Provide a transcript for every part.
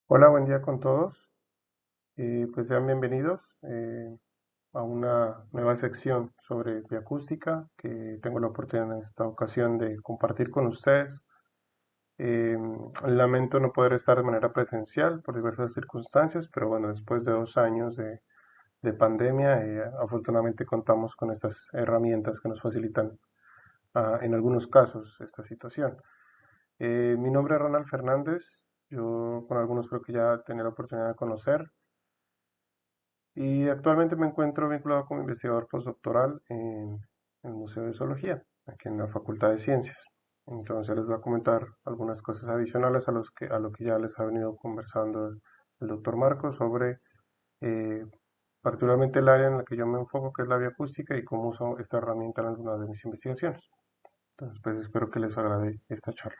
Hola, buen día con todos. Pues sean bienvenidos a una nueva sección sobre bioacústica que tengo la oportunidad en esta ocasión de compartir con ustedes. Eh, Lamento no poder estar de manera presencial por diversas circunstancias, pero bueno, después de 2 años de pandemia, afortunadamente contamos con estas herramientas que nos facilitan en algunos casos esta situación. Mi nombre es Ronald Fernández. Yo con algunos creo que ya tenía la oportunidad de conocer. Y actualmente me encuentro vinculado como investigador postdoctoral en el Museo de Zoología, aquí en la Facultad de Ciencias. Entonces les voy a comentar algunas cosas adicionales a lo que ya les ha venido conversando el doctor Marcos sobre eh, particularmente el área en la que yo me enfoco, que es la bioacústica, y cómo uso esta herramienta en algunas de mis investigaciones. Entonces, pues espero que les agrade esta charla.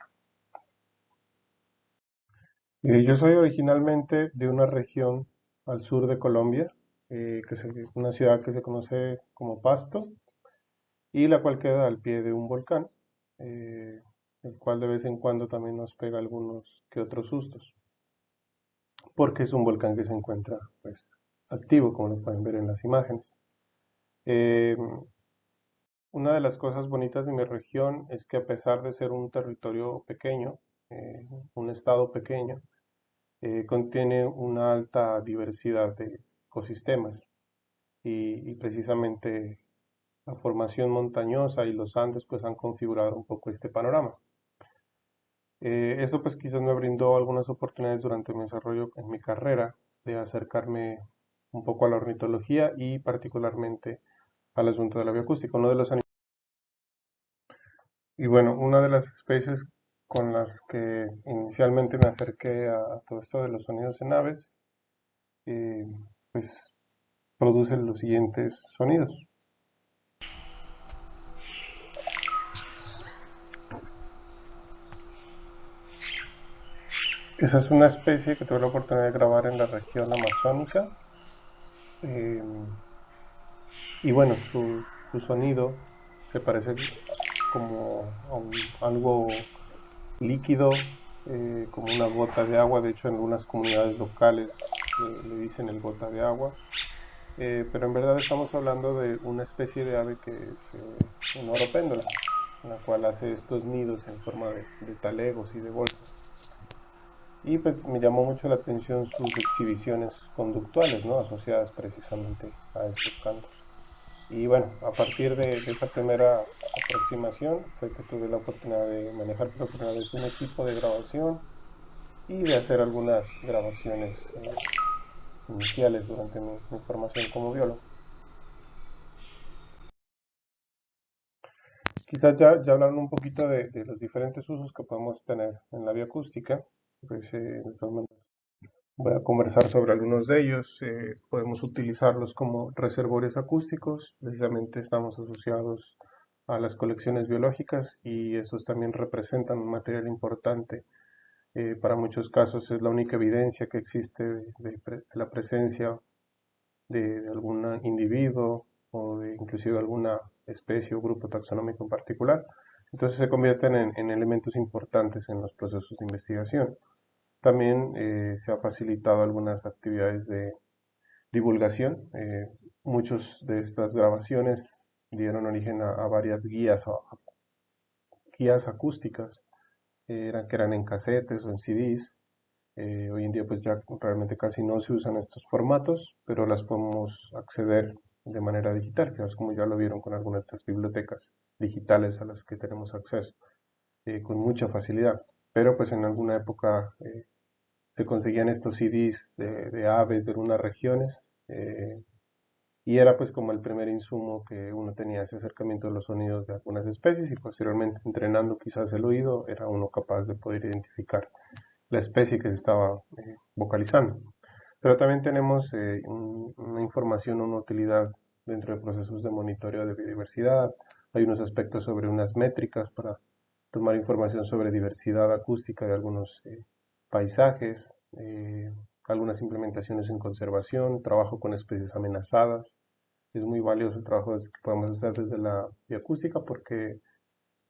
Yo soy originalmente de una región al sur de Colombia, una ciudad que se conoce como Pasto, y la cual queda al pie de un volcán, eh, el cual de vez en cuando también nos pega algunos que otros sustos, porque es un volcán que se encuentra pues activo, como lo pueden ver en las imágenes. Eh, una de las cosas bonitas de mi región es que a pesar de ser un territorio pequeño, un estado pequeño, contiene una alta diversidad de ecosistemas y precisamente la formación montañosa y los Andes pues han configurado un poco este panorama. Eso pues quizás me brindó algunas oportunidades durante mi desarrollo en mi carrera de acercarme un poco a la ornitología y particularmente al asunto de la bioacústica. Y bueno, una de las especies con las que inicialmente me acerqué a todo esto de los sonidos en aves, eh, pues producen los siguientes sonidos. Esa es una especie que tuve la oportunidad de grabar en la región amazónica. eh, y bueno, su sonido se parece como a algo líquido, como una gota de agua. De hecho, en algunas comunidades locales le dicen el gota de agua. Pero en verdad estamos hablando de una especie de ave que es un oropéndola, la cual hace estos nidos en forma de talegos y de bolsas. Y pues me llamó mucho la atención sus exhibiciones conductuales, ¿no? Asociadas precisamente a estos cantos. Y bueno, a partir de esa primera aproximación fue que tuve la oportunidad de manejar por primera vez un equipo de grabación y de hacer algunas grabaciones iniciales durante mi formación como biólogo. Quizás ya hablaron un poquito de los diferentes usos que podemos tener en la bioacústica. Pues, de todas maneras, voy a conversar sobre algunos de ellos. Podemos utilizarlos como reservorios acústicos. Precisamente estamos asociados a las colecciones biológicas y esos también representan un material importante. Para muchos casos es la única evidencia que existe de la presencia de algún individuo o de inclusive alguna especie o grupo taxonómico en particular. Entonces se convierten en elementos importantes en los procesos de investigación. También se ha facilitado algunas actividades de divulgación. Muchas de estas grabaciones dieron origen a varias guías acústicas que eran en casetes o en CDs. Hoy en día pues ya realmente casi no se usan estos formatos, pero las podemos acceder de manera digital, que es como ya lo vieron con algunas de estas bibliotecas digitales a las que tenemos acceso con mucha facilidad. Pero pues en alguna época se conseguían estos CDs de aves de algunas regiones, y era pues como el primer insumo que uno tenía ese acercamiento a los sonidos de algunas especies, y posteriormente entrenando quizás el oído era uno capaz de poder identificar la especie que se estaba vocalizando. Pero también tenemos una información, una utilidad dentro de procesos de monitoreo de biodiversidad. Hay unos aspectos sobre unas métricas para tomar información sobre diversidad acústica de algunos paisajes, eh, algunas implementaciones en conservación, trabajo con especies amenazadas. Es muy valioso el trabajo que podemos hacer desde la bioacústica porque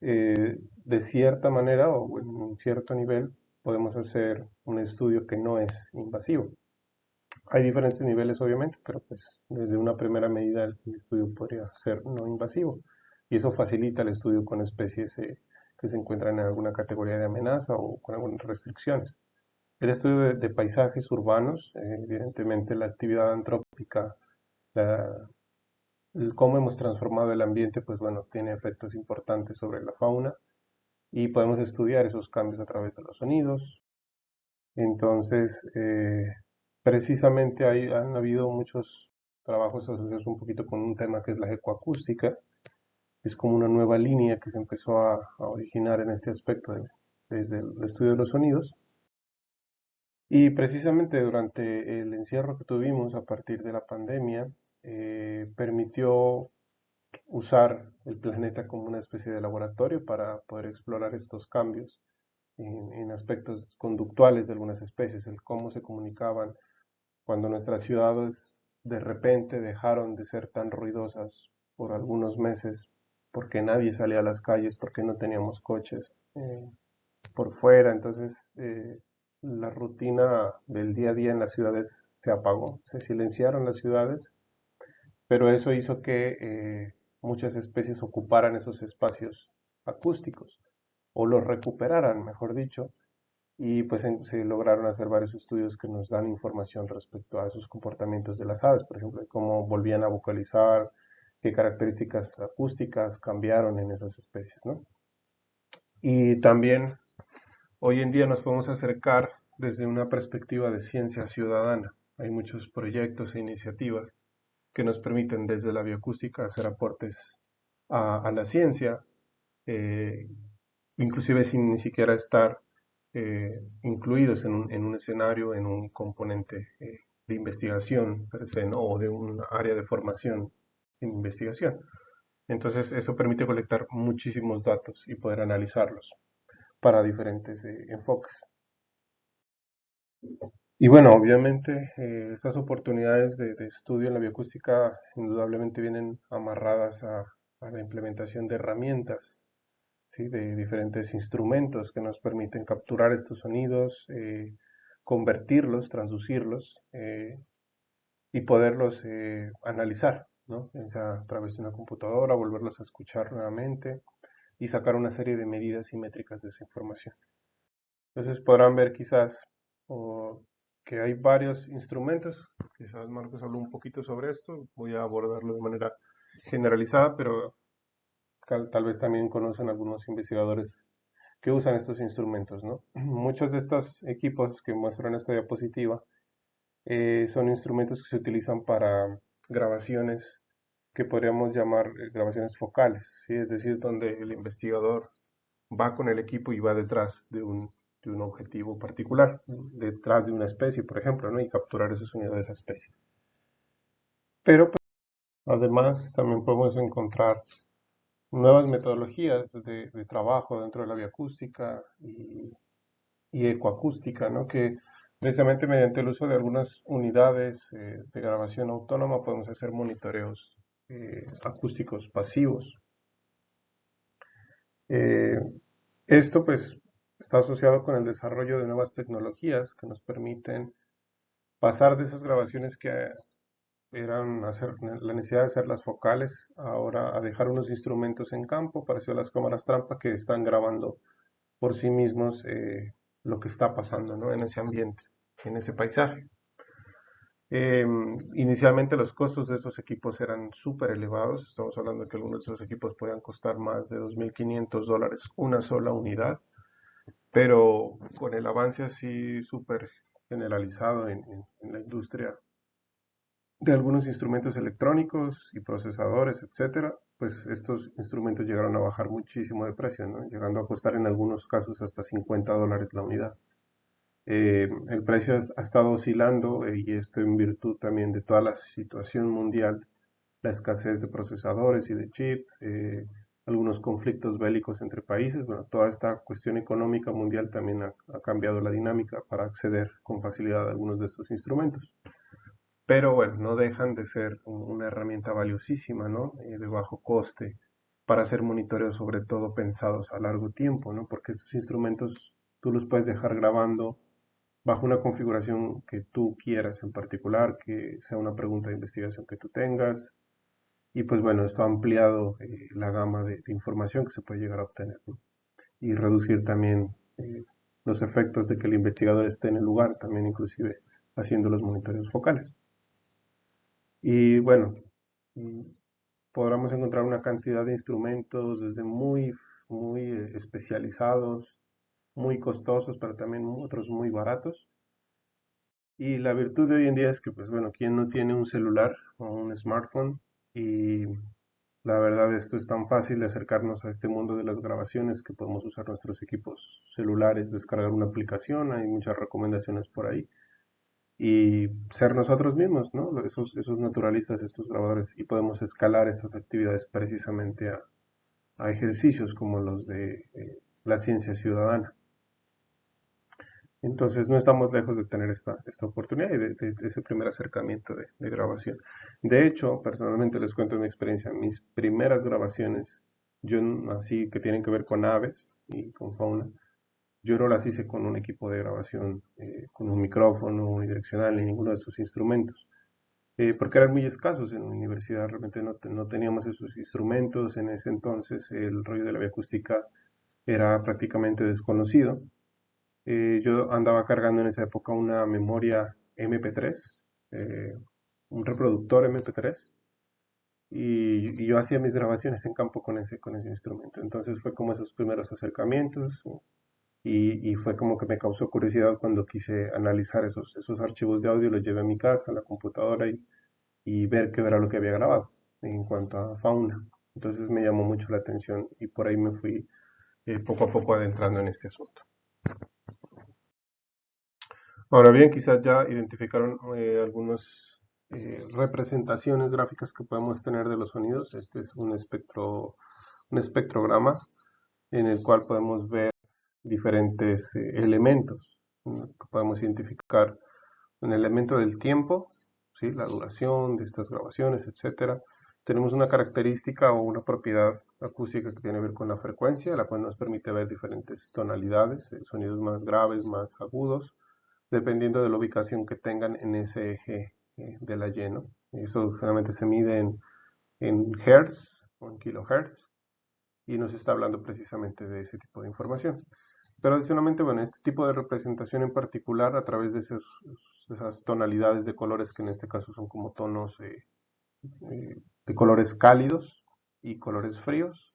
de cierta manera o en cierto nivel podemos hacer un estudio que no es invasivo. Hay diferentes niveles, obviamente, pero pues desde una primera medida el estudio podría ser no invasivo. Y eso facilita el estudio con especies que se encuentran en alguna categoría de amenaza o con algunas restricciones. El estudio de paisajes urbanos, evidentemente la actividad antrópica, la, cómo hemos transformado el ambiente, pues bueno, tiene efectos importantes sobre la fauna y podemos estudiar esos cambios a través de los sonidos. Entonces, precisamente han habido muchos trabajos asociados un poquito con un tema que es la ecoacústica. Es como una nueva línea que se empezó a originar en este aspecto desde el estudio de los sonidos. Y precisamente durante el encierro que tuvimos a partir de la pandemia, permitió usar el planeta como una especie de laboratorio para poder explorar estos cambios en aspectos conductuales de algunas especies, el cómo se comunicaban cuando nuestras ciudades de repente dejaron de ser tan ruidosas por algunos meses, porque nadie salía a las calles, porque no teníamos coches por fuera, entonces la rutina del día a día en las ciudades se apagó, se silenciaron las ciudades, pero eso hizo que muchas especies ocuparan esos espacios acústicos, o los recuperaran, mejor dicho, y pues se lograron hacer varios estudios que nos dan información respecto a esos comportamientos de las aves, por ejemplo, de cómo volvían a vocalizar, qué características acústicas cambiaron en esas especies, ¿no? Y también hoy en día nos podemos acercar desde una perspectiva de ciencia ciudadana. Hay muchos proyectos e iniciativas que nos permiten desde la bioacústica hacer aportes a la ciencia, eh, inclusive sin ni siquiera estar incluidos en un escenario, en un componente de investigación per se, ¿no? O de un área de formación en investigación. Entonces eso permite colectar muchísimos datos y poder analizarlos para diferentes enfoques. Y bueno, obviamente estas oportunidades de estudio en la bioacústica indudablemente vienen amarradas a la implementación de herramientas, ¿sí? De diferentes instrumentos que nos permiten capturar estos sonidos, convertirlos, traducirlos y poderlos analizar, ¿no? O sea, a través de una computadora, volverlos a escuchar nuevamente y sacar una serie de medidas y métricas de esa información. Entonces podrán ver quizás que hay varios instrumentos, quizás Marcos habló un poquito sobre esto, voy a abordarlo de manera generalizada, pero tal vez también conocen algunos investigadores que usan estos instrumentos, ¿no? Muchos de estos equipos que muestran esta diapositiva son instrumentos que se utilizan para grabaciones que podríamos llamar grabaciones focales, ¿sí? Es decir, donde el investigador va con el equipo y va detrás de un objetivo particular, detrás de una especie, por ejemplo, ¿no? Y capturar esos sonidos de esa especie. Pero pues, además también podemos encontrar nuevas metodologías de trabajo dentro de la bioacústica y ecoacústica, ¿no? Que precisamente mediante el uso de algunas unidades de grabación autónoma podemos hacer monitoreos acústicos pasivos. Eh, Esto pues está asociado con el desarrollo de nuevas tecnologías que nos permiten pasar de esas grabaciones que eran la necesidad de hacerlas focales, ahora a dejar unos instrumentos en campo, parecido a las cámaras trampa, que están grabando por sí mismos lo que está pasando, ¿no? En ese ambiente, en ese paisaje. Inicialmente los costos de estos equipos eran súper elevados, estamos hablando de que algunos de esos equipos podían costar más de $2.500 una sola unidad, pero con el avance así súper generalizado en la industria de algunos instrumentos electrónicos y procesadores, etcétera, pues estos instrumentos llegaron a bajar muchísimo de precio, ¿no? Llegando a costar en algunos casos hasta $50 la unidad. El precio ha estado oscilando y esto en virtud también de toda la situación mundial, la escasez de procesadores y de chips, algunos conflictos bélicos entre países. Bueno, toda esta cuestión económica mundial también ha cambiado la dinámica para acceder con facilidad a algunos de estos instrumentos. Pero bueno, no dejan de ser una herramienta valiosísima, ¿no? De bajo coste para hacer monitoreos sobre todo pensados a largo tiempo, ¿no? Porque estos instrumentos tú los puedes dejar grabando bajo una configuración que tú quieras en particular, que sea una pregunta de investigación que tú tengas. Y pues bueno, esto ha ampliado la gama de información que se puede llegar a obtener, ¿no? Y reducir también los efectos de que el investigador esté en el lugar, también inclusive haciendo los monitoreos focales. Y bueno, mm, podremos encontrar una cantidad de instrumentos desde muy especializados, muy costosos, pero también otros muy baratos. Y la virtud de hoy en día es que, pues bueno, ¿quién no tiene un celular o un smartphone? Y la verdad, esto es tan fácil de acercarnos a este mundo de las grabaciones que podemos usar nuestros equipos celulares, descargar una aplicación, hay muchas recomendaciones por ahí, y ser nosotros mismos, ¿no? Esos naturalistas, estos grabadores, y podemos escalar estas actividades precisamente a ejercicios como los de la ciencia ciudadana. Entonces no estamos lejos de tener esta oportunidad y de ese primer acercamiento de grabación. De hecho, personalmente les cuento mi experiencia. Mis primeras grabaciones, yo así que tienen que ver con aves y con fauna, yo no las hice con un equipo de grabación, con un micrófono unidireccional ni ninguno de esos instrumentos, porque eran muy escasos en la universidad, realmente no teníamos esos instrumentos. En ese entonces el rollo de la bioacústica era prácticamente desconocido. Yo andaba cargando en esa época una memoria MP3, eh, un reproductor MP3, y yo hacía mis grabaciones en campo con ese instrumento. Entonces fue como esos primeros acercamientos, y fue como que me causó curiosidad cuando quise analizar esos archivos de audio, los llevé a mi casa, a la computadora, y ver qué era lo que había grabado en cuanto a fauna. Entonces me llamó mucho la atención y por ahí me fui poco a poco adentrando en este asunto. Ahora bien, quizás ya identificaron algunas representaciones gráficas que podemos tener de los sonidos. Este es un espectrograma en el cual podemos ver diferentes elementos, ¿no? Que podemos identificar un elemento del tiempo, ¿sí? La duración de estas grabaciones, etcétera. Tenemos una característica o una propiedad acústica que tiene que ver con la frecuencia, la cual nos permite ver diferentes tonalidades, sonidos más graves, más agudos, dependiendo de la ubicación que tengan en ese eje de la Y, ¿no? Eso generalmente se mide en hertz o en kilohertz, y nos está hablando precisamente de ese tipo de información. Pero adicionalmente, bueno, este tipo de representación en particular, a través de esas tonalidades de colores, que en este caso son como tonos de colores cálidos y colores fríos,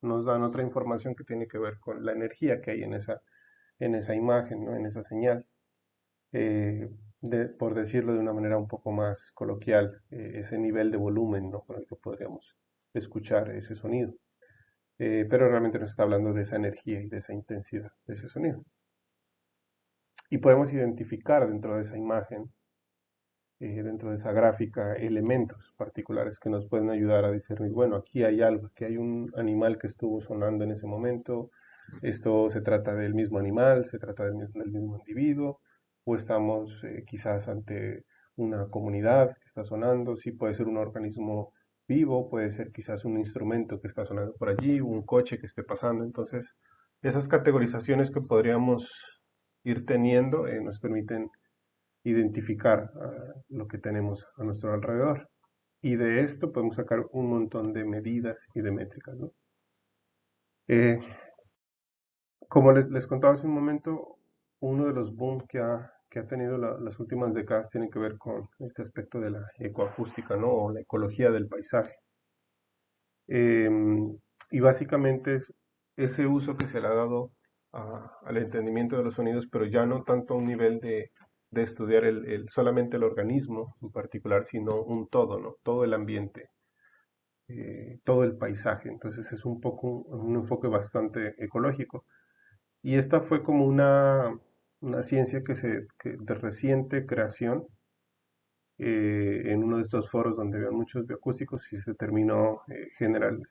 nos dan otra información que tiene que ver con la energía que hay en esa imagen, ¿no? En esa señal. Por decirlo de una manera un poco más coloquial, ese nivel de volumen, ¿no? Con el que podríamos escuchar ese sonido. Pero realmente nos está hablando de esa energía y de esa intensidad de ese sonido. Y podemos identificar dentro de esa imagen, dentro de esa gráfica, elementos particulares que nos pueden ayudar a discernir, bueno, aquí hay algo, aquí hay un animal que estuvo sonando en ese momento, esto se trata del mismo animal, se trata del mismo individuo, o estamos quizás ante una comunidad que está sonando. Sí, puede ser un organismo vivo, puede ser quizás un instrumento que está sonando por allí, un coche que esté pasando. Entonces, esas categorizaciones que podríamos ir teniendo nos permiten identificar lo que tenemos a nuestro alrededor. Y de esto podemos sacar un montón de medidas y de métricas, ¿no? Eh, Como les contaba hace un momento, uno de los booms que ha tenido las últimas décadas tiene que ver con este aspecto de la ecoacústica, ¿no? O la ecología del paisaje. Eh, y básicamente es ese uso que se le ha dado al entendimiento de los sonidos, pero ya no tanto a un nivel de estudiar solamente el organismo en particular, sino un todo, ¿no? Todo el ambiente, todo el paisaje. Entonces es un poco un enfoque bastante ecológico. Y esta fue como una ciencia que de reciente creación, en uno de estos foros donde había muchos bioacústicos, y se terminó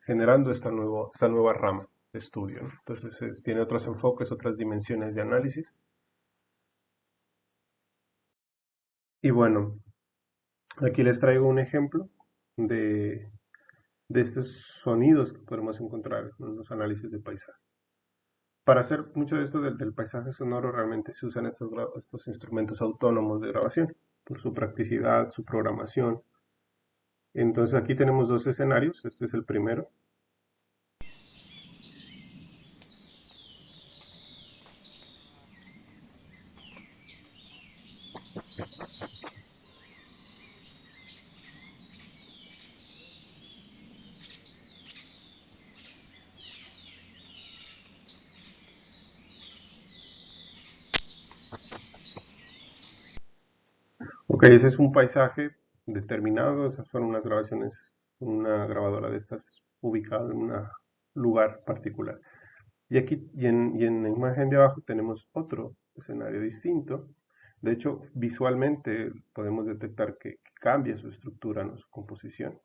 generando esta nueva rama de estudio, ¿no? Entonces tiene otros enfoques, otras dimensiones de análisis. Y bueno, aquí les traigo un ejemplo de estos sonidos que podemos encontrar en los análisis de paisaje. Para hacer mucho de esto del paisaje sonoro realmente se usan estos instrumentos autónomos de grabación por su practicidad, su programación. Entonces aquí tenemos dos escenarios, este es el primero. Ok, ese es un paisaje determinado, esas fueron unas grabaciones, una grabadora de estas ubicada en un lugar particular. Y aquí, y en la imagen de abajo tenemos otro escenario distinto. De hecho, visualmente podemos detectar que cambia su estructura, ¿no? Su composición.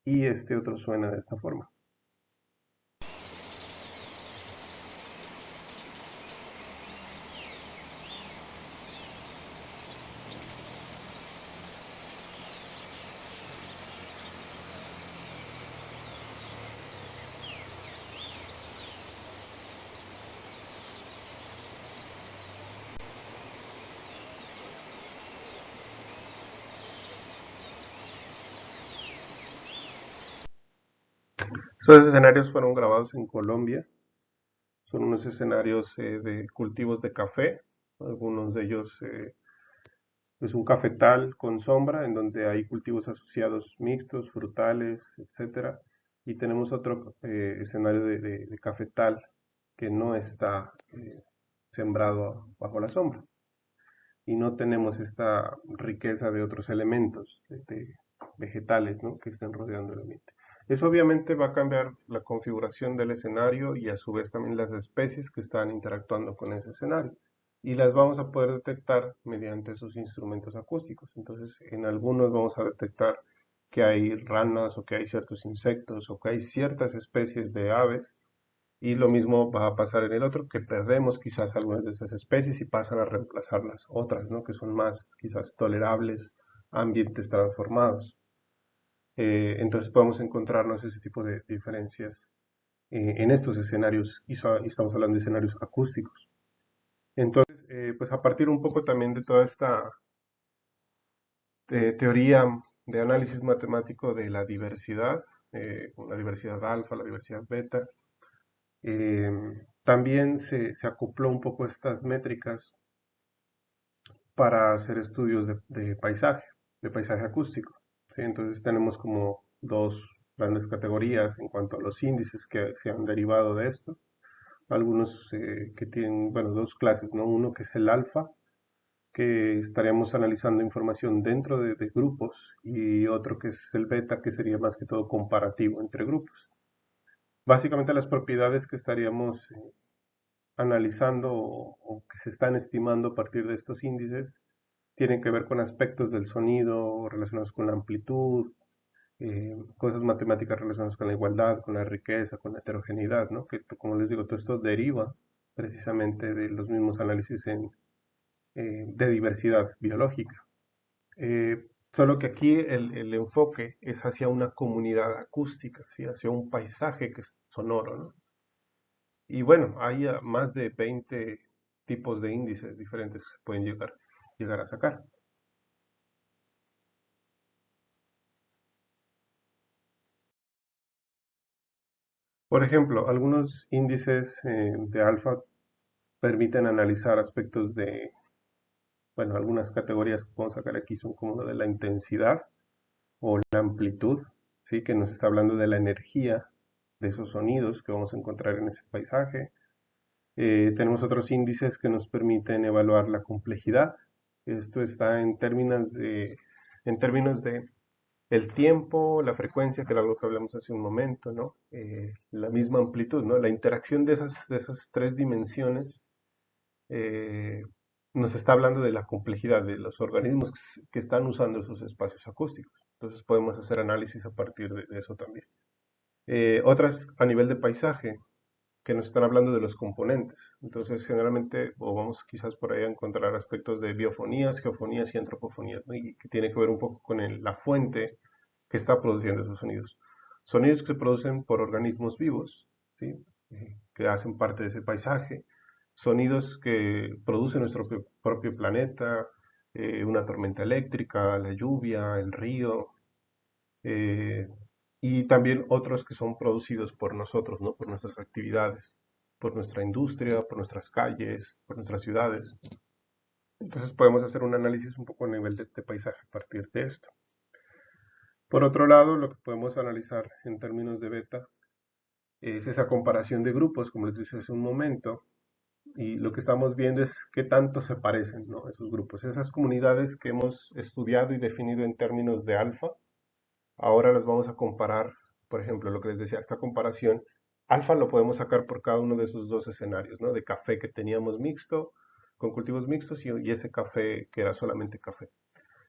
Y este otro suena de esta forma. Estos escenarios fueron grabados en Colombia. Son unos escenarios de cultivos de café. Algunos de ellos es un cafetal con sombra en donde hay cultivos asociados mixtos, frutales, etcétera. Y tenemos otro escenario de cafetal que no está sembrado bajo la sombra. Y no tenemos esta riqueza de otros elementos vegetales, ¿no? Que estén rodeando el ambiente. Eso obviamente va a cambiar la configuración del escenario y a su vez también las especies que están interactuando con ese escenario. Y las vamos a poder detectar mediante esos instrumentos acústicos. Entonces, en algunos vamos a detectar que hay ranas o que hay ciertos insectos o que hay ciertas especies de aves, y lo mismo va a pasar en el otro, que perdemos quizás algunas de esas especies y pasan a reemplazar las otras, ¿no? Que son más quizás tolerables a ambientes transformados. Entonces podemos encontrarnos ese tipo de diferencias en estos escenarios, y estamos hablando de escenarios acústicos. Entonces, pues a partir un poco también de toda esta teoría de análisis matemático de la diversidad alfa, la diversidad beta, también se acopló un poco estas métricas para hacer estudios de paisaje acústico, ¿sí? Entonces tenemos como dos grandes categorías en cuanto a los índices que se han derivado de esto. Algunos que tienen, bueno, dos clases, ¿no? Uno que es el alfa, que estaríamos analizando información dentro de grupos, y otro que es el beta, que sería más que todo comparativo entre grupos. Básicamente las propiedades que estaríamos analizando o que se están estimando a partir de estos índices tienen que ver con aspectos del sonido relacionados con la amplitud, cosas matemáticas relacionadas con la igualdad, con la riqueza, con la heterogeneidad, ¿no? Que como les digo, todo esto deriva precisamente de los mismos análisis de diversidad biológica. Solo que aquí el enfoque es hacia una comunidad acústica, ¿sí? Hacia un paisaje que es sonoro, ¿no? Y bueno, hay más de 20 tipos de índices diferentes que se pueden llegar a sacar. Por ejemplo, algunos índices de alfa permiten analizar aspectos de, bueno, algunas categorías que podemos sacar aquí son como lo de la intensidad o la amplitud, ¿sí? Que nos está hablando de la energía de esos sonidos que vamos a encontrar en ese paisaje. Tenemos otros índices que nos permiten evaluar la complejidad. Esto está en términos de el tiempo, la frecuencia, que era algo que hablamos hace un momento, ¿no? La misma amplitud, ¿no? La interacción de esas tres dimensiones eh, nos está hablando de la complejidad de los organismos que están usando esos espacios acústicos. Entonces podemos hacer análisis a partir de eso también. Otras a nivel de paisaje, que nos están hablando de los componentes. Entonces, generalmente, o vamos quizás por ahí a encontrar aspectos de biofonías, geofonías y antropofonías, ¿no? Y que tiene que ver un poco con la fuente que está produciendo esos sonidos. Sonidos que se producen por organismos vivos, ¿sí? Que hacen parte de ese paisaje. sonidos que produce nuestro propio planeta, una tormenta eléctrica, la lluvia, el río, eh, y también otros que son producidos por nosotros, ¿no? Por nuestras actividades, por nuestra industria, por nuestras calles, por nuestras ciudades. Entonces podemos hacer un análisis un poco a nivel de paisaje a partir de esto. Por otro lado, lo que podemos analizar en términos de beta es esa comparación de grupos, como les dije hace un momento, y lo que estamos viendo es qué tanto se parecen, ¿no? Esos grupos. Esas comunidades que hemos estudiado y definido en términos de alfa, ahora las vamos a comparar, por ejemplo, lo que les decía, esta comparación, alfa lo podemos sacar por cada uno de esos dos escenarios, ¿no? De café que teníamos mixto, con cultivos mixtos, y ese café que era solamente café.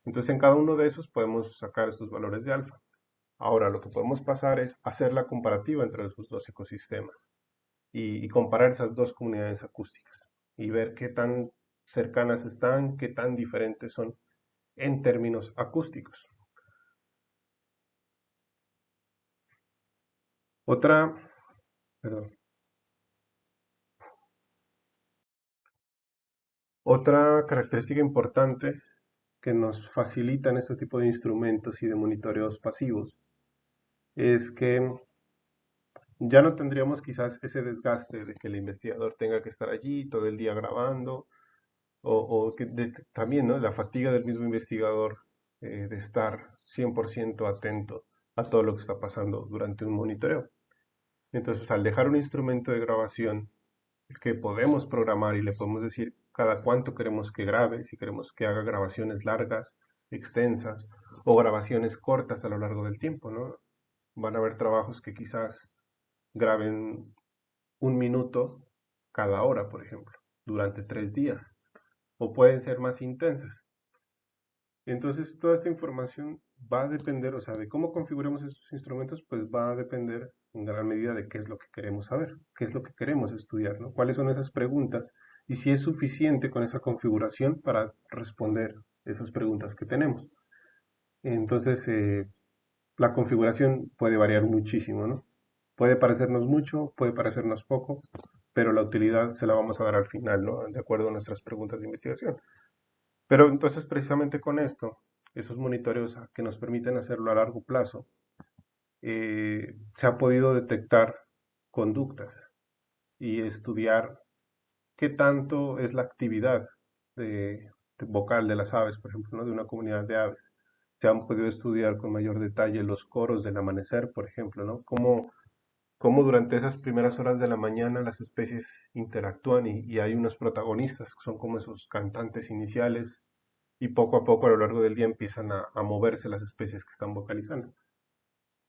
Entonces en cada uno de esos podemos sacar estos valores de alfa. Ahora lo que podemos pasar es hacer la comparativa entre esos dos ecosistemas y comparar esas dos comunidades acústicas y ver qué tan cercanas están, qué tan diferentes son en términos acústicos. Otra, perdón, otra característica importante que nos facilitan este tipo de instrumentos y de monitoreos pasivos es que ya no tendríamos quizás ese desgaste de que el investigador tenga que estar allí todo el día grabando o que también, ¿no? La fatiga del mismo investigador de estar 100% atento a todo lo que está pasando durante un monitoreo. Entonces, al dejar un instrumento de grabación que podemos programar y le podemos decir cada cuánto queremos que grabe, si queremos que haga grabaciones largas, extensas o grabaciones cortas a lo largo del tiempo, ¿no? Van a haber trabajos que quizás graben 1 minuto cada hora, por ejemplo, durante 3 días, o pueden ser más intensas. Entonces, toda esta información va a depender, o sea, de cómo configuremos estos instrumentos, pues va a depender en gran medida de qué es lo que queremos saber, qué es lo que queremos estudiar, ¿no? Cuáles son esas preguntas y si es suficiente con esa configuración para responder esas preguntas que tenemos. Entonces, la configuración puede variar muchísimo, ¿no? Puede parecernos mucho, puede parecernos poco, pero la utilidad se la vamos a dar al final, ¿no? De acuerdo a nuestras preguntas de investigación. Pero entonces, precisamente con esto, esos monitoreos que nos permiten hacerlo a largo plazo, se ha podido detectar conductas y estudiar qué tanto es la actividad vocal de las aves, por ejemplo, ¿no? De una comunidad de aves. Se han podido estudiar con mayor detalle los coros del amanecer, por ejemplo, ¿no? Cómo durante esas primeras horas de la mañana las especies interactúan y hay unos protagonistas que son como esos cantantes iniciales y poco a poco a lo largo del día empiezan a moverse las especies que están vocalizando.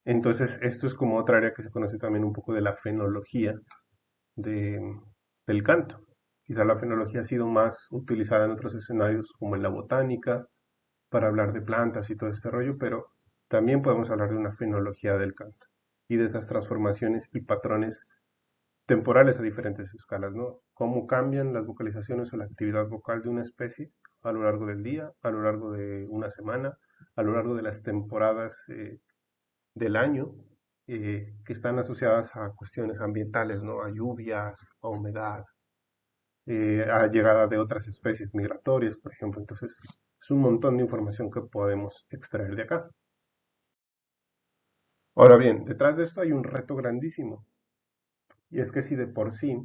Entonces, esto es como otra área que se conoce también un poco de la fenología de, del canto. Quizá la fenología ha sido más utilizada en otros escenarios como en la botánica, para hablar de plantas y todo este rollo, pero también podemos hablar de una fenología del canto y de esas transformaciones y patrones temporales a diferentes escalas, ¿no? Cómo cambian las vocalizaciones o la actividad vocal de una especie a lo largo del día, a lo largo de una semana, a lo largo de las temporadas del año, que están asociadas a cuestiones ambientales, ¿no? A lluvias, a humedad, a llegada de otras especies migratorias, por ejemplo. Entonces, es un montón de información que podemos extraer de acá. Ahora bien, detrás de esto hay un reto grandísimo, y es que si de por sí,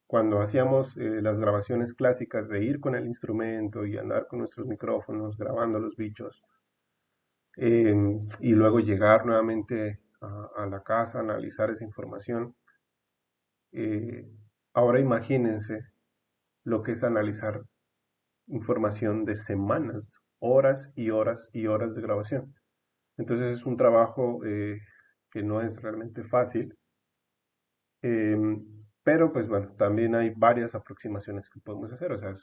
cuando hacíamos las grabaciones clásicas de ir con el instrumento y andar con nuestros micrófonos grabando los bichos, y luego llegar nuevamente a la casa, analizar esa información, eh, ahora imagínense lo que es analizar información de semanas, horas y horas y horas de grabación. Entonces es un trabajo que no es realmente fácil, eh, pero pues bueno, también hay varias aproximaciones que podemos hacer, o sea,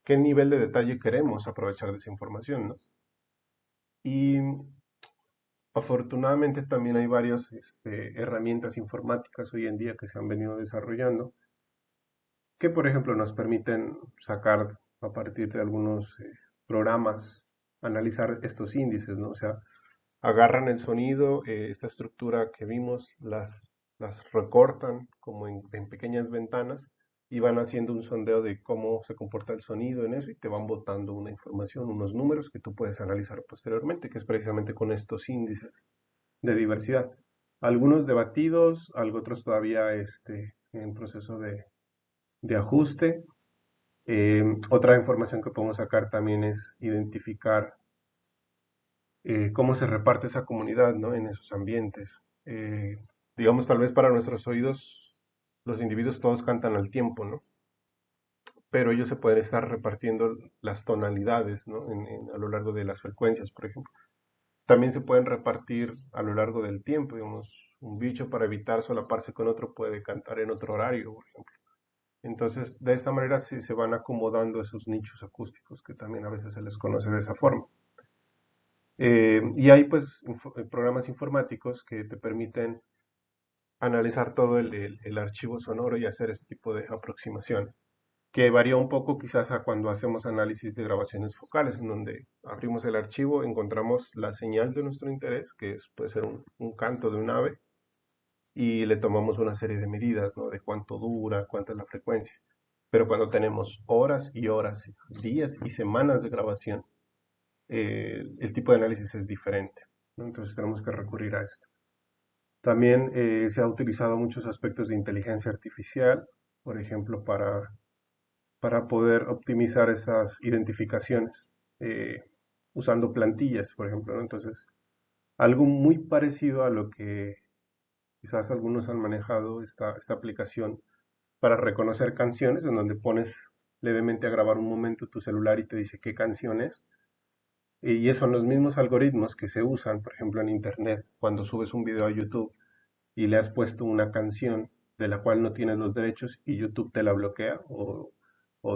qué nivel de detalle queremos aprovechar de esa información, ¿no? Y afortunadamente también hay varias herramientas informáticas hoy en día que se han venido desarrollando, que por ejemplo nos permiten sacar a partir de algunos programas, analizar estos índices, ¿no? O sea, agarran el sonido, esta estructura que vimos, las las recortan como en pequeñas ventanas y van haciendo un sondeo de cómo se comporta el sonido en eso y te van botando una información, unos números que tú puedes analizar posteriormente, que es precisamente con estos índices de diversidad. Algunos debatidos, algo otros todavía en proceso de ajuste. Otra información que podemos sacar también es identificar cómo se reparte esa comunidad, ¿no? En esos ambientes. Eh, digamos, tal vez para nuestros oídos, los individuos todos cantan al tiempo, ¿no? Pero ellos se pueden estar repartiendo las tonalidades, ¿no? A lo largo de las frecuencias, por ejemplo. También se pueden repartir a lo largo del tiempo, digamos, un bicho para evitar solaparse con otro puede cantar en otro horario, por ejemplo. Entonces, de esta manera sí se van acomodando esos nichos acústicos, que también a veces se les conoce de esa forma. Y hay pues programas informáticos que te permiten analizar todo el archivo sonoro y hacer este tipo de aproximación, que varía un poco quizás a cuando hacemos análisis de grabaciones focales, en donde abrimos el archivo, encontramos la señal de nuestro interés, que puede ser un canto de un ave, y le tomamos una serie de medidas, ¿no? De cuánto dura, cuánta es la frecuencia. Pero cuando tenemos horas y horas, días y semanas de grabación, el tipo de análisis es diferente, ¿no? Entonces tenemos que recurrir a esto. También se ha utilizado muchos aspectos de inteligencia artificial, por ejemplo, para poder optimizar esas identificaciones, eh, usando plantillas, por ejemplo, ¿no? Entonces, algo muy parecido a lo que quizás algunos han manejado esta aplicación para reconocer canciones, en donde pones levemente a grabar un momento tu celular y te dice qué canción es. Y esos son los mismos algoritmos que se usan, por ejemplo, en Internet, cuando subes un video a YouTube y le has puesto una canción de la cual no tienes los derechos y YouTube te la bloquea, o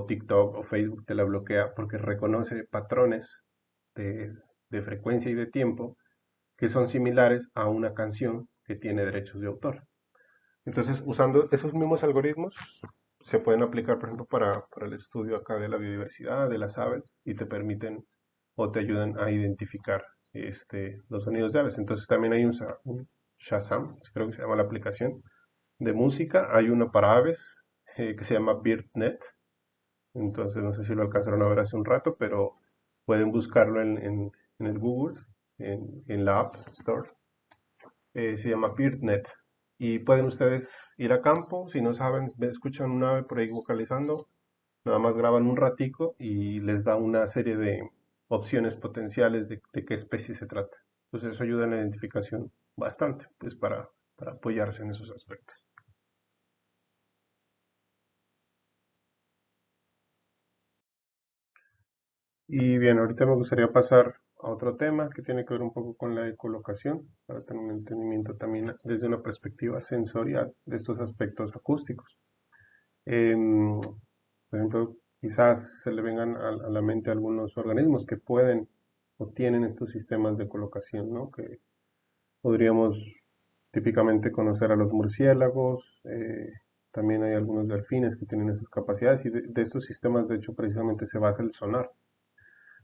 TikTok o Facebook te la bloquea porque reconoce patrones de, de frecuencia y de tiempo que son similares a una canción que tiene derechos de autor. Entonces, usando esos mismos algoritmos, se pueden aplicar, por ejemplo, para el estudio acá de la biodiversidad, de las aves, y te permiten o te ayudan a identificar los sonidos de aves. Entonces, también hay un Shazam, creo que se llama la aplicación, de música. Hay uno para aves que se llama BirdNet. Entonces, no sé si lo alcanzaron a ver hace un rato, pero pueden buscarlo en el Google, en la App Store. Se llama BirdNet. Y pueden ustedes ir a campo, si no saben, escuchan un ave por ahí vocalizando, nada más graban un ratico y les da una serie de opciones potenciales de qué especie se trata. Entonces eso ayuda en la identificación bastante, pues para apoyarse en esos aspectos. Y bien, ahorita me gustaría pasar a otro tema que tiene que ver un poco con la ecolocación, para tener un entendimiento también desde una perspectiva sensorial de estos aspectos acústicos. Em, por ejemplo, quizás se le vengan a la mente algunos organismos que pueden o tienen estos sistemas de colocación, ¿no? Que podríamos típicamente conocer a los murciélagos, también hay algunos delfines que tienen esas capacidades y de estos sistemas de hecho precisamente se basa el sonar.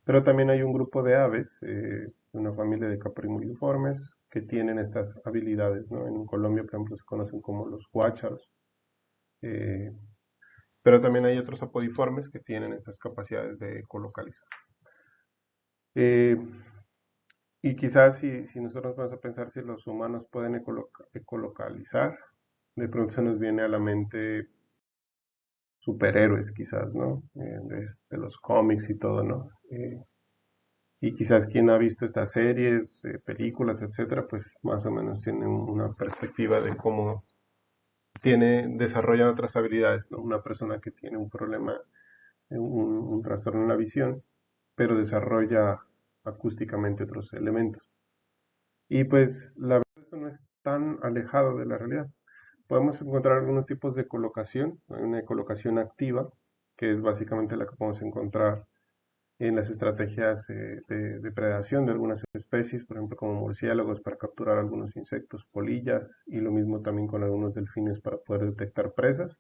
Pero también hay un grupo de aves, una familia de caprimultiformes, que tienen estas habilidades, ¿no? En Colombia, por ejemplo, se conocen como los guácharos, eh, pero también hay otros apodiformes que tienen estas capacidades de ecolocalizar. Eh, y quizás si nosotros vamos a pensar si los humanos pueden ecolocalizar, de pronto se nos viene a la mente superhéroes quizás, ¿no? De los cómics y todo, ¿no? Y quizás quien ha visto estas series, películas, etcétera, pues más o menos tiene una perspectiva de cómo desarrollan otras habilidades, ¿no? Una persona que tiene un problema, un trastorno en la visión, pero desarrolla acústicamente otros elementos. Y pues la verdad eso no es tan alejado de la realidad. Podemos encontrar algunos tipos de colocación, hay una colocación activa, que es básicamente la que podemos encontrar en las estrategias de depredación de algunas especies, por ejemplo como murciélagos para capturar algunos insectos, polillas, y lo mismo también con algunos delfines para poder detectar presas.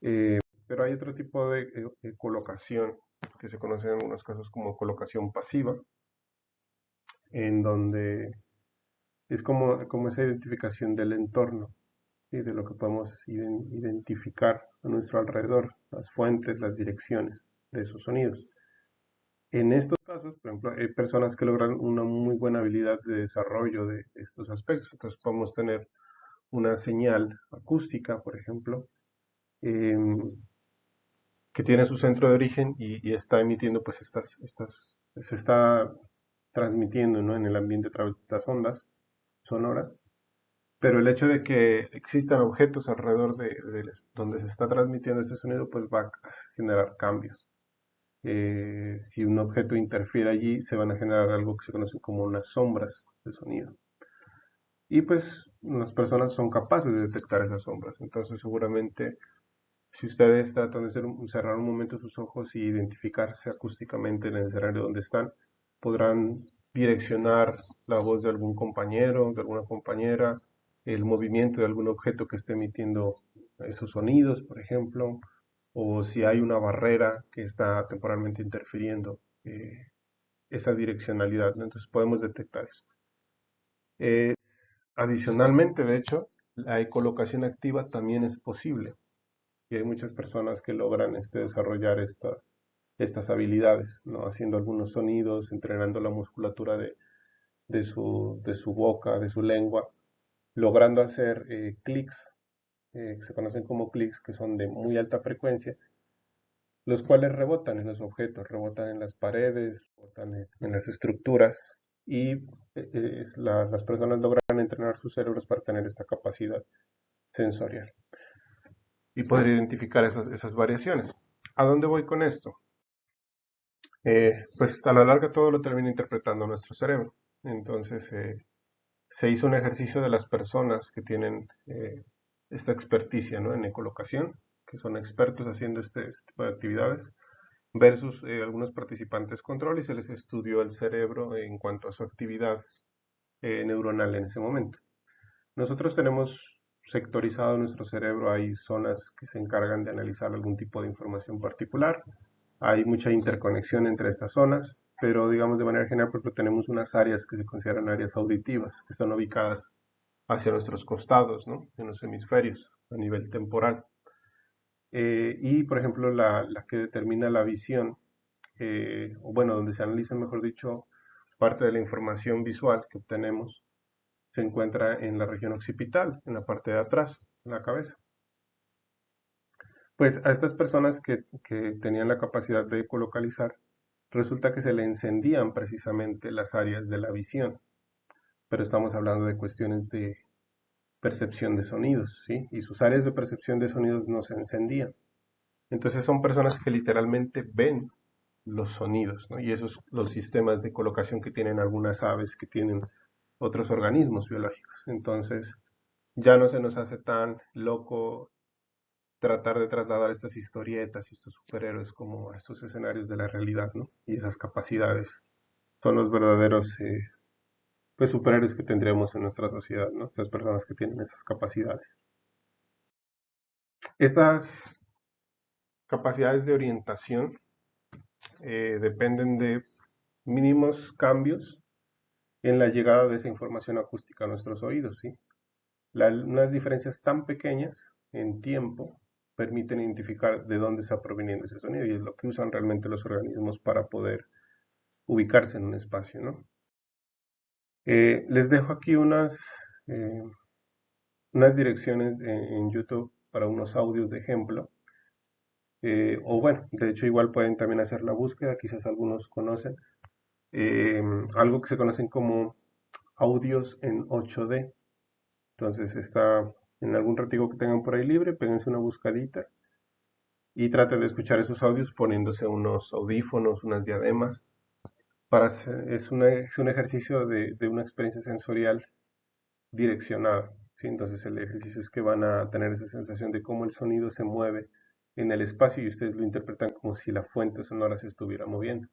Pero hay otro tipo de colocación que se conoce en algunos casos como colocación pasiva, en donde es como esa identificación del entorno. ¿sí? De lo que podemos identificar a nuestro alrededor, las fuentes, las direcciones de esos sonidos. En estos casos, por ejemplo, hay personas que logran una muy buena habilidad de desarrollo de estos aspectos. Entonces podemos tener una señal acústica, por ejemplo, eh, que tiene su centro de origen y está emitiendo, pues se está transmitiendo, ¿no?, en el ambiente a través de estas ondas sonoras. Pero el hecho de que existan objetos alrededor de donde se está transmitiendo ese sonido, pues va a generar cambios. Si un objeto interfiere allí, se van a generar algo que se conoce como unas sombras de sonido. Y pues las personas son capaces de detectar esas sombras. Entonces seguramente si ustedes tratan de cerrar un momento sus ojos y identificarse acústicamente en el escenario donde están, podrán direccionar la voz de algún compañero, de alguna compañera, el movimiento de algún objeto que esté emitiendo esos sonidos, por ejemplo, o si hay una barrera que está temporalmente interfiriendo esa direccionalidad, ¿no? Entonces podemos detectar eso. Adicionalmente, de hecho, la ecolocación activa también es posible y hay muchas personas que logran desarrollar estas habilidades, ¿no? Haciendo algunos sonidos, entrenando la musculatura de su boca, de su lengua, logrando hacer clics, que se conocen como clics, que son de muy alta frecuencia, los cuales rebotan en los objetos, rebotan en las paredes, rebotan en las estructuras, y las personas logran entrenar sus cerebros para tener esta capacidad sensorial y poder identificar esas variaciones. ¿A dónde voy con esto? Pues a la larga todo lo termina interpretando nuestro cerebro. Entonces se hizo un ejercicio de las personas que tienen esta experticia, ¿no?, en ecolocación, que son expertos haciendo este tipo de actividades, versus algunos participantes control, y se les estudió el cerebro en cuanto a su actividad neuronal en ese momento. Nosotros tenemos sectorizado nuestro cerebro, hay zonas que se encargan de analizar algún tipo de información particular, hay mucha interconexión entre estas zonas, pero digamos de manera general, porque tenemos unas áreas que se consideran áreas auditivas, que están ubicadas hacia nuestros costados, ¿no?, en los hemisferios, a nivel temporal. Y por ejemplo, la que determina la visión, o bueno, donde se analiza, mejor dicho, parte de la información visual que obtenemos, se encuentra en la región occipital, en la parte de atrás, en la cabeza. Pues a estas personas que tenían la capacidad de ecolocalizar, resulta que se le encendían precisamente las áreas de la visión, pero estamos hablando de cuestiones de percepción de sonidos, ¿sí? Y sus áreas de percepción de sonidos no se encendían. Entonces son personas que literalmente ven los sonidos, ¿no? Y esos los sistemas de colocación que tienen algunas aves, que tienen otros organismos biológicos. Entonces ya no se nos hace tan loco tratar de trasladar estas historietas y estos superhéroes como a estos escenarios de la realidad, ¿no? Y esas capacidades son los verdaderos pues superhéroes que tendríamos en nuestra sociedad, ¿no? Estas personas que tienen esas capacidades. Estas capacidades de orientación dependen de mínimos cambios en la llegada de esa información acústica a nuestros oídos, ¿sí? Unas diferencias tan pequeñas en tiempo permiten identificar de dónde está proveniendo ese sonido, y es lo que usan realmente los organismos para poder ubicarse en un espacio, ¿no? Les dejo aquí eh, unas direcciones en YouTube para unos audios de ejemplo. O bueno, de hecho igual pueden también hacer la búsqueda, quizás algunos conocen, algo que se conocen como audios en 8D. Entonces está en algún ratico que tengan por ahí libre, péguense una buscadita y traten de escuchar esos audios poniéndose unos audífonos, unas diademas. Es un ejercicio de una experiencia sensorial direccionada, ¿sí? Entonces el ejercicio es que van a tener esa sensación de cómo el sonido se mueve en el espacio y ustedes lo interpretan como si la fuente sonora se estuviera moviendo.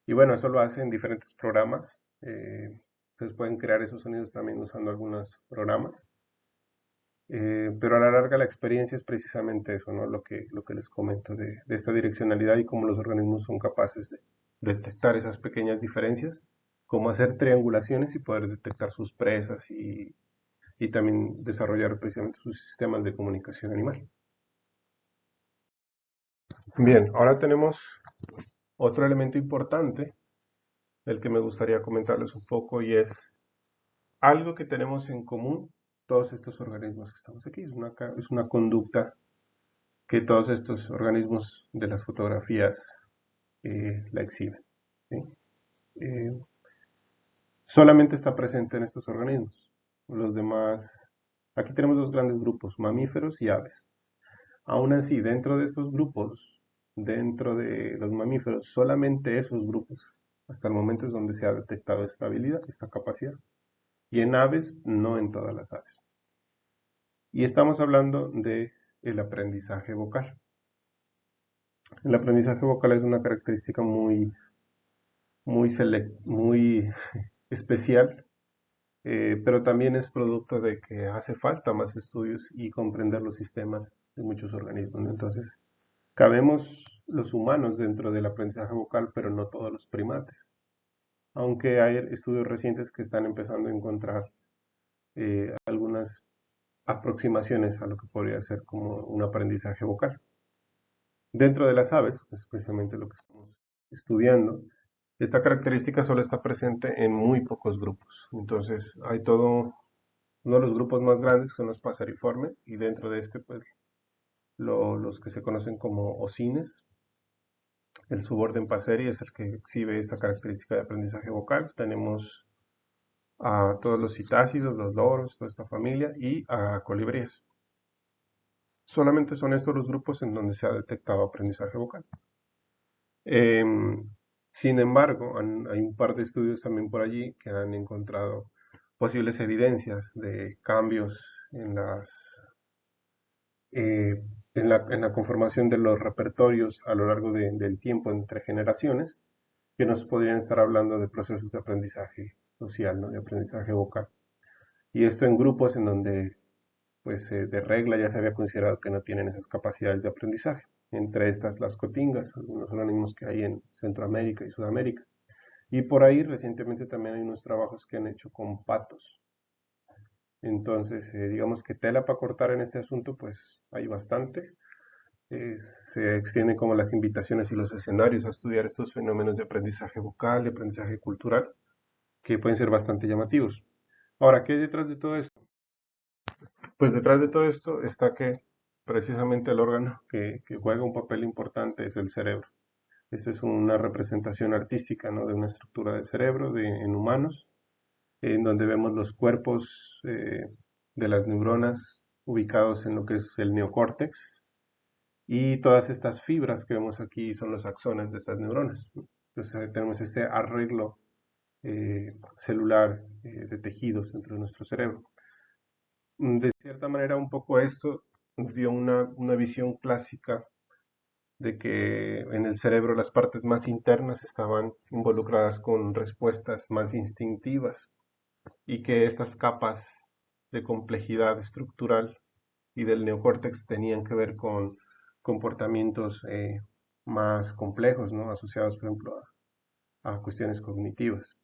Y bueno, eso lo hacen diferentes programas. Ustedes pueden crear esos sonidos también usando algunos programas. Pero a la larga la experiencia es precisamente eso, ¿no? Lo que les comento de esta direccionalidad y cómo los organismos son capaces de detectar esas pequeñas diferencias, cómo hacer triangulaciones y poder detectar sus presas y también desarrollar precisamente sus sistemas de comunicación animal. Bien, ahora tenemos otro elemento importante del que me gustaría comentarles un poco y es algo que tenemos en común todos estos organismos que estamos aquí. Es una conducta que todos estos organismos de las fotografías la exhiben, ¿sí? Eh, Solamente está presente en estos organismos. Los demás, aquí tenemos dos grandes grupos, mamíferos y aves. Aún así, dentro de estos grupos, dentro de los mamíferos, solamente esos grupos, hasta el momento es donde se ha detectado esta habilidad, esta capacidad. Y en aves, no en todas las aves. Y estamos hablando de el aprendizaje vocal. El aprendizaje vocal es una característica muy especial, pero también es producto de que hace falta más estudios y comprender los sistemas de muchos organismos, ¿no? Entonces, cabemos los humanos dentro del aprendizaje vocal, pero no todos los primates. Aunque hay estudios recientes que están empezando a encontrar algunas aproximaciones a lo que podría ser como un aprendizaje vocal. Dentro de las aves, es precisamente lo que estamos estudiando, esta característica solo está presente en muy pocos grupos. Entonces, hay todo uno de los grupos más grandes son los paseriformes y dentro de este, pues, los que se conocen como ocines. El suborden Passeri es el que exhibe esta característica de aprendizaje vocal. Tenemos a todos los citácidos, los loros, toda esta familia y a colibríes. Solamente son estos los grupos en donde se ha detectado aprendizaje vocal. Sin embargo, hay un par de estudios también por allí que han encontrado posibles evidencias de cambios en la conformación de los repertorios a lo largo del tiempo entre generaciones, que nos podrían estar hablando de procesos de aprendizaje social, ¿no? De aprendizaje vocal. Y esto en grupos en donde, pues, de regla ya se había considerado que no tienen esas capacidades de aprendizaje. Entre estas las cotingas, algunos organismos que hay en Centroamérica y Sudamérica. Y por ahí recientemente también hay unos trabajos que han hecho con patos. Entonces, digamos que tela para cortar en este asunto, pues hay bastante. Eh, Se extienden como las invitaciones y los escenarios a estudiar estos fenómenos de aprendizaje vocal, de aprendizaje cultural, que pueden ser bastante llamativos. Ahora, ¿qué hay detrás de todo esto? Pues detrás de todo esto está que precisamente el órgano que juega un papel importante es el cerebro. Esta es una representación artística, ¿no? De una estructura del cerebro en humanos, en donde vemos los cuerpos de las neuronas ubicados en lo que es el neocórtex, y todas estas fibras que vemos aquí son los axones de estas neuronas. Entonces tenemos este arreglo celular de tejidos dentro de nuestro cerebro. De cierta manera, un poco esto dio una visión clásica de que en el cerebro las partes más internas estaban involucradas con respuestas más instintivas y que estas capas de complejidad estructural y del neocórtex tenían que ver con comportamientos más complejos, ¿no? Asociados, por ejemplo, a cuestiones cognitivas.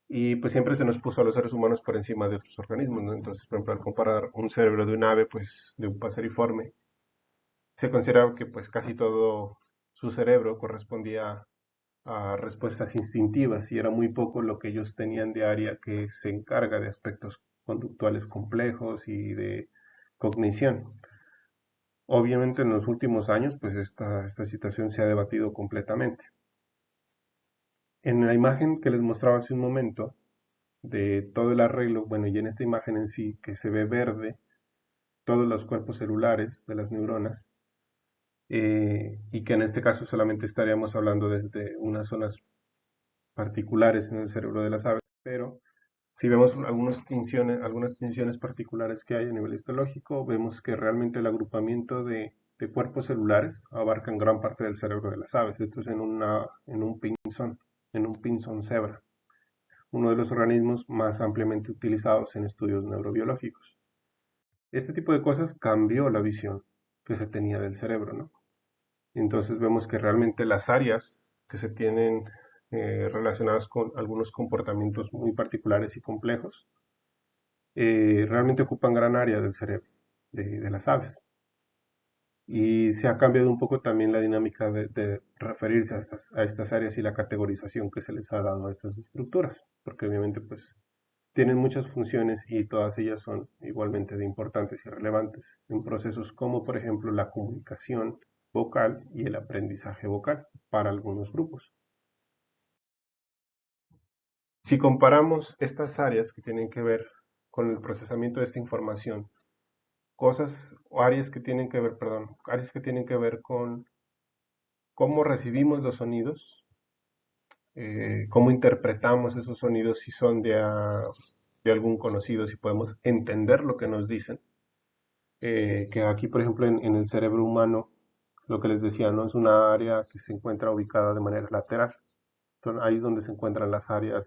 Y pues siempre se nos puso a los seres humanos por encima de otros organismos, ¿no? Entonces, por ejemplo, al comparar un cerebro de un ave, pues de un paseriforme, se consideraba que pues casi todo su cerebro correspondía a respuestas instintivas y era muy poco lo que ellos tenían de área que se encarga de aspectos conductuales complejos y de cognición. Obviamente en los últimos años pues esta situación se ha debatido completamente. En la imagen que les mostraba hace un momento de todo el arreglo, bueno, y en esta imagen en sí que se ve verde, todos los cuerpos celulares de las neuronas, y que en este caso solamente estaríamos hablando desde unas zonas particulares en el cerebro de las aves, pero si vemos algunas distinciones particulares que hay a nivel histológico, vemos que realmente el agrupamiento de cuerpos celulares abarcan gran parte del cerebro de las aves. Esto es en un pinzón cebra, uno de los organismos más ampliamente utilizados en estudios neurobiológicos. Este tipo de cosas cambió la visión que se tenía del cerebro, ¿no? Entonces vemos que realmente las áreas que se tienen relacionadas con algunos comportamientos muy particulares y complejos realmente ocupan gran área del cerebro de las aves. Y se ha cambiado un poco también la dinámica de referirse a estas áreas y la categorización que se les ha dado a estas estructuras, porque obviamente pues tienen muchas funciones y todas ellas son igualmente de importantes y relevantes en procesos como por ejemplo la comunicación vocal y el aprendizaje vocal para algunos grupos. Si comparamos estas áreas que tienen que ver con el procesamiento de esta información, cosas o áreas que tienen que ver, perdón, áreas que tienen que ver con cómo recibimos los sonidos, cómo interpretamos esos sonidos, si son de algún conocido, si podemos entender lo que nos dicen, que aquí, por ejemplo, en el cerebro humano, lo que les decía, ¿no? Es una área que se encuentra ubicada de manera lateral. Entonces, ahí es donde se encuentran las áreas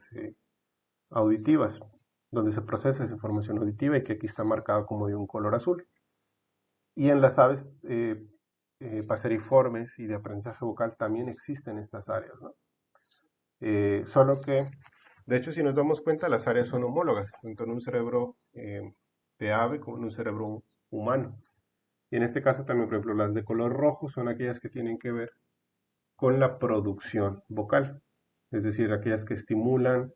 auditivas, donde se procesa esa información auditiva y que aquí está marcada como de un color azul. Y en las aves paseriformes y de aprendizaje vocal también existen estas áreas, ¿no? Solo que, de hecho, si nos damos cuenta, las áreas son homólogas, tanto en un cerebro de ave como en un cerebro humano. Y en este caso también, por ejemplo, las de color rojo son aquellas que tienen que ver con la producción vocal, es decir, aquellas que estimulan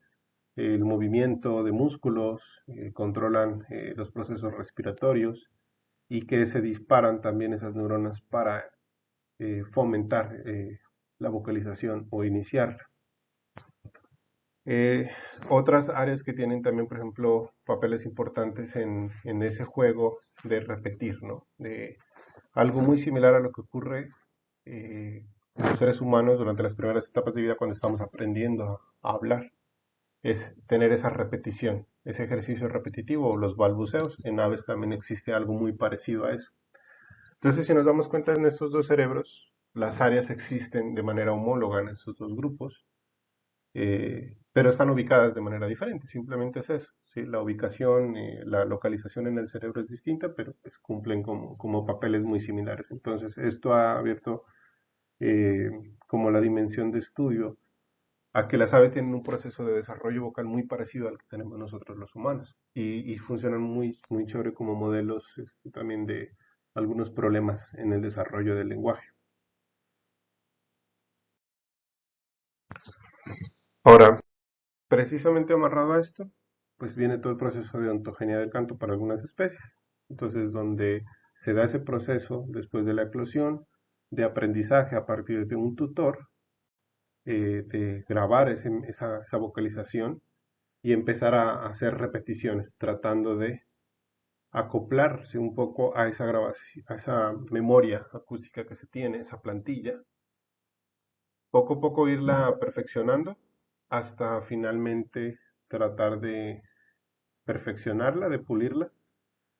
el movimiento de músculos, controlan los procesos respiratorios y que se disparan también esas neuronas para fomentar la vocalización o iniciarla. Eh, Otras áreas que tienen también, por ejemplo, papeles importantes en ese juego de repetir, ¿no? De algo muy similar a lo que ocurre en los seres humanos durante las primeras etapas de vida cuando estamos aprendiendo a hablar, es tener esa repetición, ese ejercicio repetitivo o los balbuceos. En aves también existe algo muy parecido a eso. Entonces, si nos damos cuenta en estos dos cerebros, las áreas existen de manera homóloga en estos dos grupos, pero están ubicadas de manera diferente, simplemente es eso. ¿Sí? La ubicación, la localización en el cerebro es distinta, pero pues cumplen como papeles muy similares. Entonces, esto ha abierto eh, como la dimensión de estudio a que las aves tienen un proceso de desarrollo vocal muy parecido al que tenemos nosotros los humanos y funcionan muy, muy chévere como modelos también de algunos problemas en el desarrollo del lenguaje. Ahora, precisamente amarrado a esto, pues viene todo el proceso de ontogenia del canto para algunas especies. Entonces, donde se da ese proceso después de la eclosión de aprendizaje a partir de un tutor, de grabar esa vocalización y empezar a hacer repeticiones, tratando de acoplarse un poco a esa grabación, a esa memoria acústica que se tiene, esa plantilla, poco a poco irla perfeccionando hasta finalmente tratar de perfeccionarla, de pulirla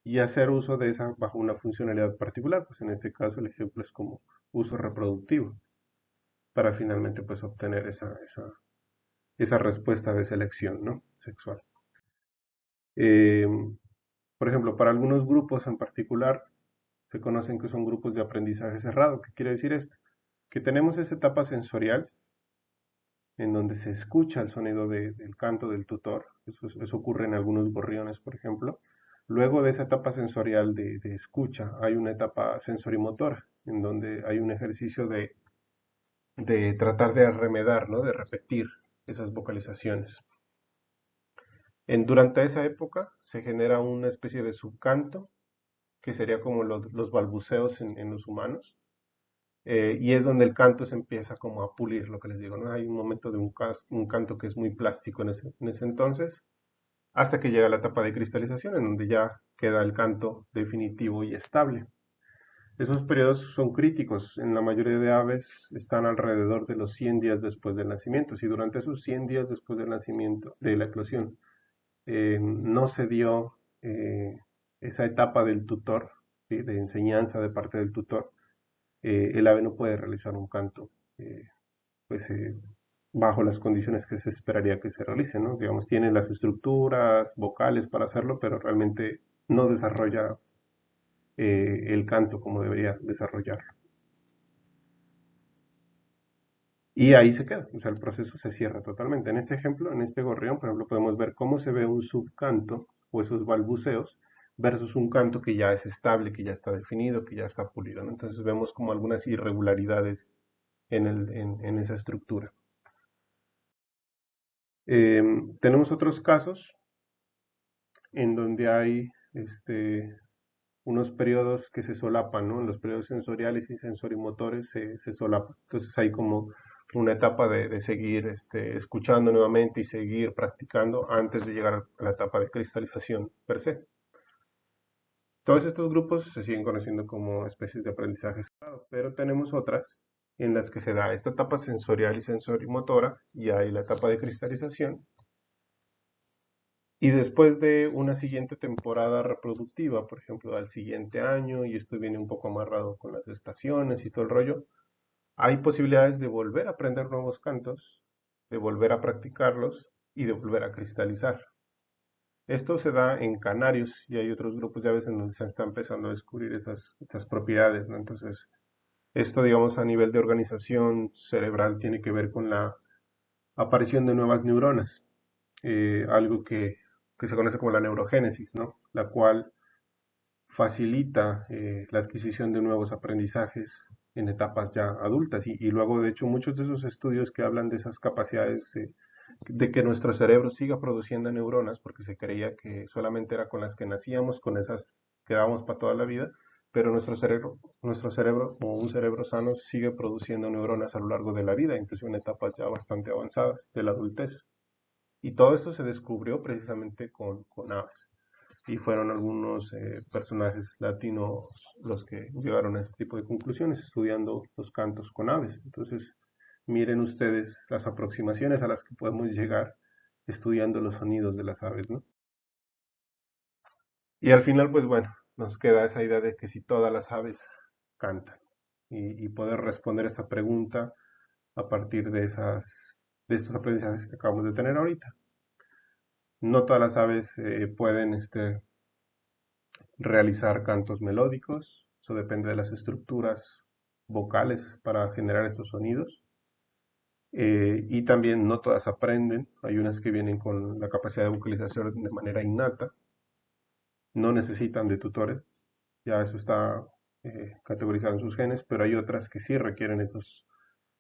y hacer uso de esa bajo una funcionalidad particular, pues en este caso el ejemplo es como uso reproductivo, para finalmente pues obtener esa respuesta de selección, ¿no? Sexual. Eh, por ejemplo, para algunos grupos en particular se conocen que son grupos de aprendizaje cerrado. ¿Qué quiere decir esto? Que tenemos esa etapa sensorial en donde se escucha el sonido del canto del tutor, eso ocurre en algunos gorriones, por ejemplo. Luego de esa etapa sensorial de escucha, hay una etapa sensorimotora, en donde hay un ejercicio de tratar de remedar, ¿no? De repetir esas vocalizaciones. Durante esa época se genera una especie de subcanto, que sería como los balbuceos en los humanos, y es donde el canto se empieza como a pulir, lo que les digo, ¿no? Hay un momento de un canto que es muy plástico en ese entonces, hasta que llega la etapa de cristalización, en donde ya queda el canto definitivo y estable. Esos periodos son críticos, en la mayoría de aves están alrededor de los 100 días después del nacimiento. Si durante esos 100 días después del nacimiento, de la eclosión, no se dio esa etapa del tutor, ¿sí? De enseñanza de parte del tutor, el ave no puede realizar un canto eh, pues, bajo las condiciones que se esperaría que se realice, ¿no? Digamos, tiene las estructuras vocales para hacerlo, pero realmente no desarrolla el canto como debería desarrollarlo. Y ahí se queda, o sea, el proceso se cierra totalmente. En este ejemplo, en este gorrión, por ejemplo, podemos ver cómo se ve un subcanto o esos balbuceos versus un canto que ya es estable, que ya está definido, que ya está pulido, ¿no? Entonces vemos como algunas irregularidades en esa estructura. Tenemos otros casos en donde hay unos periodos que se solapan, ¿no? Los periodos sensoriales y sensorimotores se solapan. Entonces hay como una etapa de seguir escuchando nuevamente y seguir practicando antes de llegar a la etapa de cristalización per se. Todos estos grupos se siguen conociendo como especies de aprendizaje cerrado, pero tenemos otras en las que se da esta etapa sensorial y sensorimotora y hay la etapa de cristalización. Y después de una siguiente temporada reproductiva, por ejemplo, al siguiente año, y esto viene un poco amarrado con las estaciones y todo el rollo, hay posibilidades de volver a aprender nuevos cantos, de volver a practicarlos y de volver a cristalizar. Esto se da en canarios y hay otros grupos de aves en donde se está empezando a descubrir estas propiedades, ¿no? Entonces, esto, digamos, a nivel de organización cerebral tiene que ver con la aparición de nuevas neuronas, algo que se conoce como la neurogénesis, ¿no? La cual facilita la adquisición de nuevos aprendizajes en etapas ya adultas y luego de hecho muchos de esos estudios que hablan de esas capacidades de que nuestro cerebro siga produciendo neuronas porque se creía que solamente era con las que nacíamos, con esas quedábamos para toda la vida, pero nuestro cerebro o un cerebro sano sigue produciendo neuronas a lo largo de la vida, incluso en etapas ya bastante avanzadas de la adultez. Y todo esto se descubrió precisamente con aves y fueron algunos personajes latinos los que llegaron a este tipo de conclusiones estudiando los cantos con aves. Entonces, miren ustedes las aproximaciones a las que podemos llegar estudiando los sonidos de las aves, ¿no? Y al final, pues bueno, nos queda esa idea de que si todas las aves cantan y poder responder esa pregunta a partir de estos aprendizajes que acabamos de tener ahorita. No todas las aves pueden realizar cantos melódicos, eso depende de las estructuras vocales para generar estos sonidos. Y también no todas aprenden, hay unas que vienen con la capacidad de vocalización de manera innata, no necesitan de tutores, ya eso está categorizado en sus genes, pero hay otras que sí requieren esos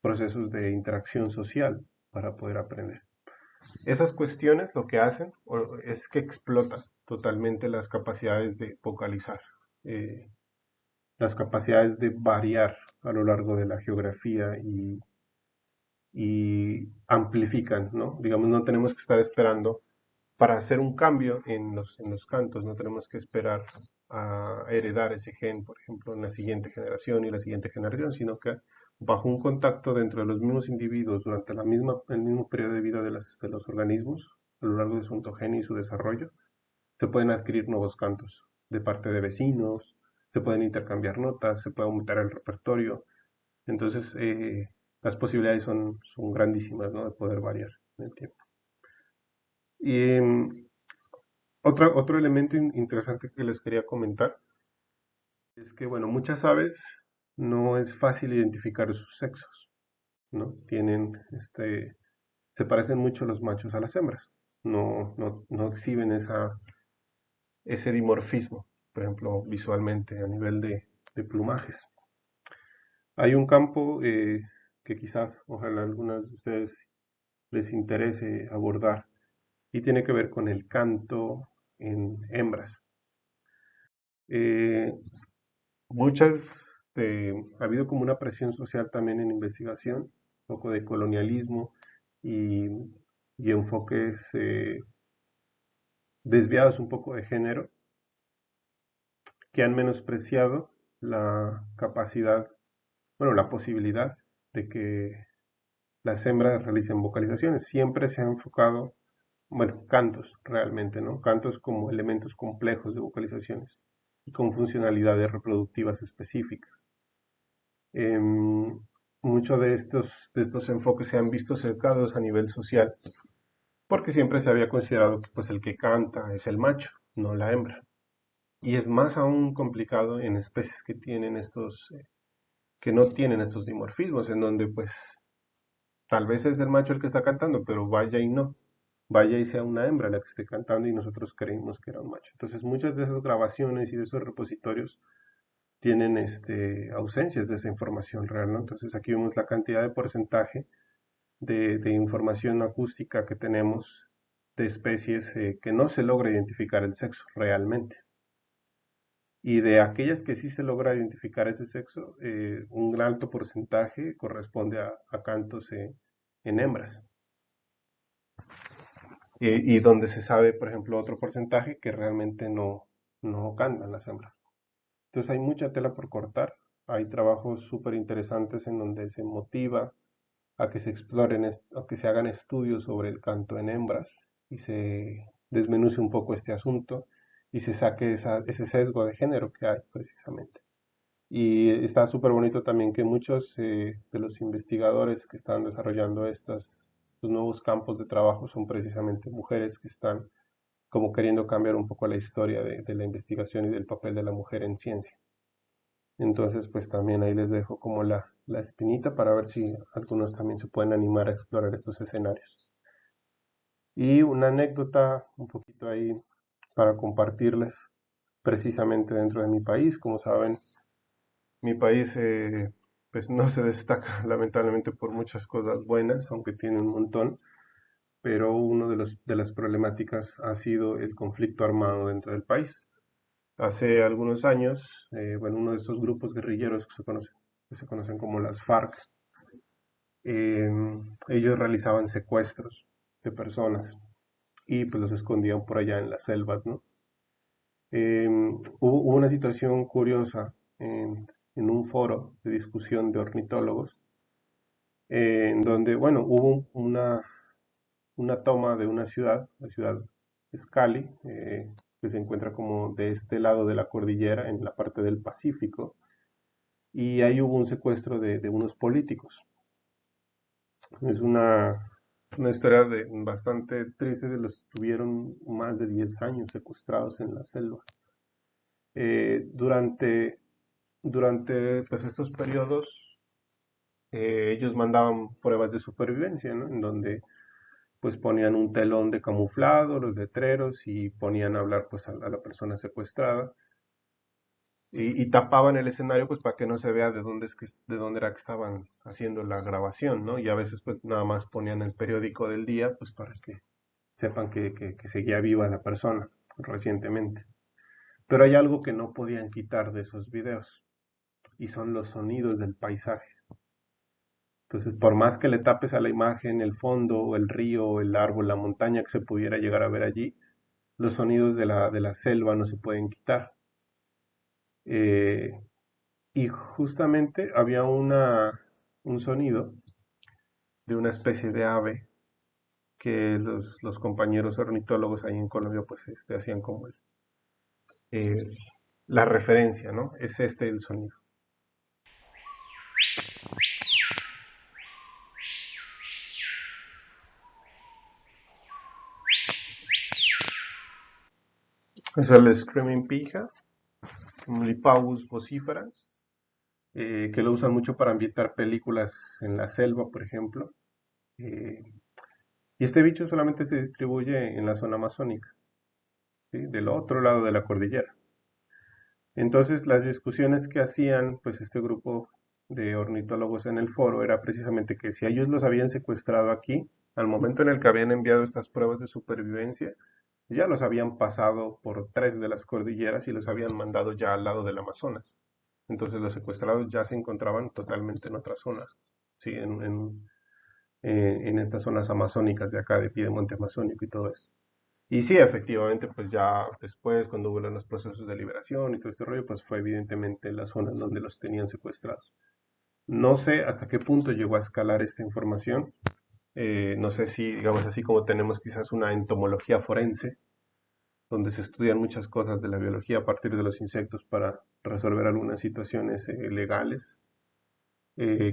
procesos de interacción social para poder aprender. Esas cuestiones lo que hacen es que explotan totalmente las capacidades de vocalizar, eh, las capacidades de variar a lo largo de la geografía y amplifican, ¿no? Digamos, no tenemos que estar esperando para hacer un cambio en los cantos, no tenemos que esperar a heredar ese gen, por ejemplo, en la siguiente generación y la siguiente generación, sino que bajo un contacto dentro de los mismos individuos durante el mismo periodo de vida de los organismos, a lo largo de su ontogenia y su desarrollo, se pueden adquirir nuevos cantos de parte de vecinos, se pueden intercambiar notas, se puede aumentar el repertorio. Entonces, las posibilidades son grandísimas, ¿no? De poder variar en el tiempo. Y otro elemento interesante que les quería comentar es que, bueno, muchas aves no es fácil identificar sus sexos, ¿no? Se parecen mucho los machos a las hembras, no exhiben ese dimorfismo, por ejemplo, visualmente a nivel de plumajes. Hay un campo que quizás, ojalá a algunas de ustedes les interese abordar y tiene que ver con el canto en hembras. Eh, muchas, ha habido como una presión social también en investigación, un poco de colonialismo y, y enfoques desviados un poco de género, que han menospreciado la capacidad, bueno, la posibilidad de que las hembras realicen vocalizaciones. Siempre se ha enfocado, bueno, cantos realmente, ¿no? Cantos como elementos complejos de vocalizaciones y con funcionalidades reproductivas específicas. Muchos de estos enfoques se han visto sesgados a nivel social, porque siempre se había considerado que pues, el que canta es el macho, no la hembra. Y es más aún complicado en especies que tienen que no tienen estos dimorfismos, en donde pues tal vez es el macho el que está cantando, pero vaya y no. vaya y sea una hembra la que esté cantando y nosotros creímos que era un macho. Entonces muchas de esas grabaciones y de esos repositorios tienen ausencias de esa información real, ¿no? Entonces aquí vemos la cantidad de porcentaje de información acústica que tenemos de especies que no se logra identificar el sexo realmente. Y de aquellas que sí se logra identificar ese sexo, un gran alto porcentaje corresponde a cantos en hembras. Y donde se sabe, por ejemplo, otro porcentaje que realmente no cantan las hembras. Entonces hay mucha tela por cortar. Hay trabajos súper interesantes en donde se motiva a que se exploren, a que se hagan estudios sobre el canto en hembras y se desmenuce un poco este asunto y se saque ese sesgo de género que hay precisamente. Y está súper bonito también que muchos de los investigadores que están desarrollando estos nuevos campos de trabajo son precisamente mujeres que están como queriendo cambiar un poco la historia de la investigación y del papel de la mujer en ciencia. Entonces, pues también ahí les dejo como la espinita para ver si algunos también se pueden animar a explorar estos escenarios. Y una anécdota un poquito ahí para compartirles precisamente dentro de mi país. Como saben, mi país pues no se destaca lamentablemente por muchas cosas buenas, aunque tiene un montón, pero uno de las problemáticas ha sido el conflicto armado dentro del país. Hace algunos años, bueno, uno de estos grupos guerrilleros que se conocen como las FARC, eh, ellos realizaban secuestros de personas y pues los escondían por allá en las selvas, ¿no? Hubo una situación curiosa en un foro de discusión de ornitólogos, en donde, bueno, hubo una toma de una ciudad, la ciudad Scali, que se encuentra como de este lado de la cordillera, en la parte del Pacífico, y ahí hubo un secuestro de unos políticos. Es una historia bastante triste, de los tuvieron más de 10 años secuestrados en la selva. Durante pues, estos periodos, ellos mandaban pruebas de supervivencia, ¿no? En donde pues ponían un telón de camuflado, los letreros, y ponían a hablar pues a la persona secuestrada y tapaban el escenario pues para que no se vea de dónde era que estaban haciendo la grabación, ¿no? Y a veces pues nada más ponían el periódico del día pues para que sepan que seguía viva la persona recientemente. Pero hay algo que no podían quitar de esos videos y son los sonidos del paisaje. Entonces, por más que le tapes a la imagen el fondo, el río, el árbol, la montaña que se pudiera llegar a ver allí, los sonidos de la selva no se pueden quitar. Eh, y justamente había un sonido de una especie de ave que los compañeros ornitólogos ahí en Colombia pues hacían como eh, la referencia, ¿no? Es este el sonido. Es el Screaming Pija, Lipavus vociferans, que lo usan mucho para ambientar películas en la selva, por ejemplo. Eh, y este bicho solamente se distribuye en la zona amazónica, ¿sí? Del otro lado de la cordillera. Entonces, las discusiones que hacían, pues este grupo de ornitólogos en el foro era precisamente que si ellos los habían secuestrado aquí, al momento en el que habían enviado estas pruebas de supervivencia, ya los habían pasado por tres de las cordilleras y los habían mandado ya al lado del Amazonas. Entonces los secuestrados ya se encontraban totalmente en otras zonas, ¿sí? En estas zonas amazónicas de acá, de Piedemonte Amazónico y todo eso. Y sí, efectivamente, pues ya después, cuando hubo los procesos de liberación y todo este rollo, pues fue evidentemente la zona en donde los tenían secuestrados. No sé hasta qué punto llegó a escalar esta información. No sé si, digamos así como tenemos quizás una entomología forense, donde se estudian muchas cosas de la biología a partir de los insectos para resolver algunas situaciones legales.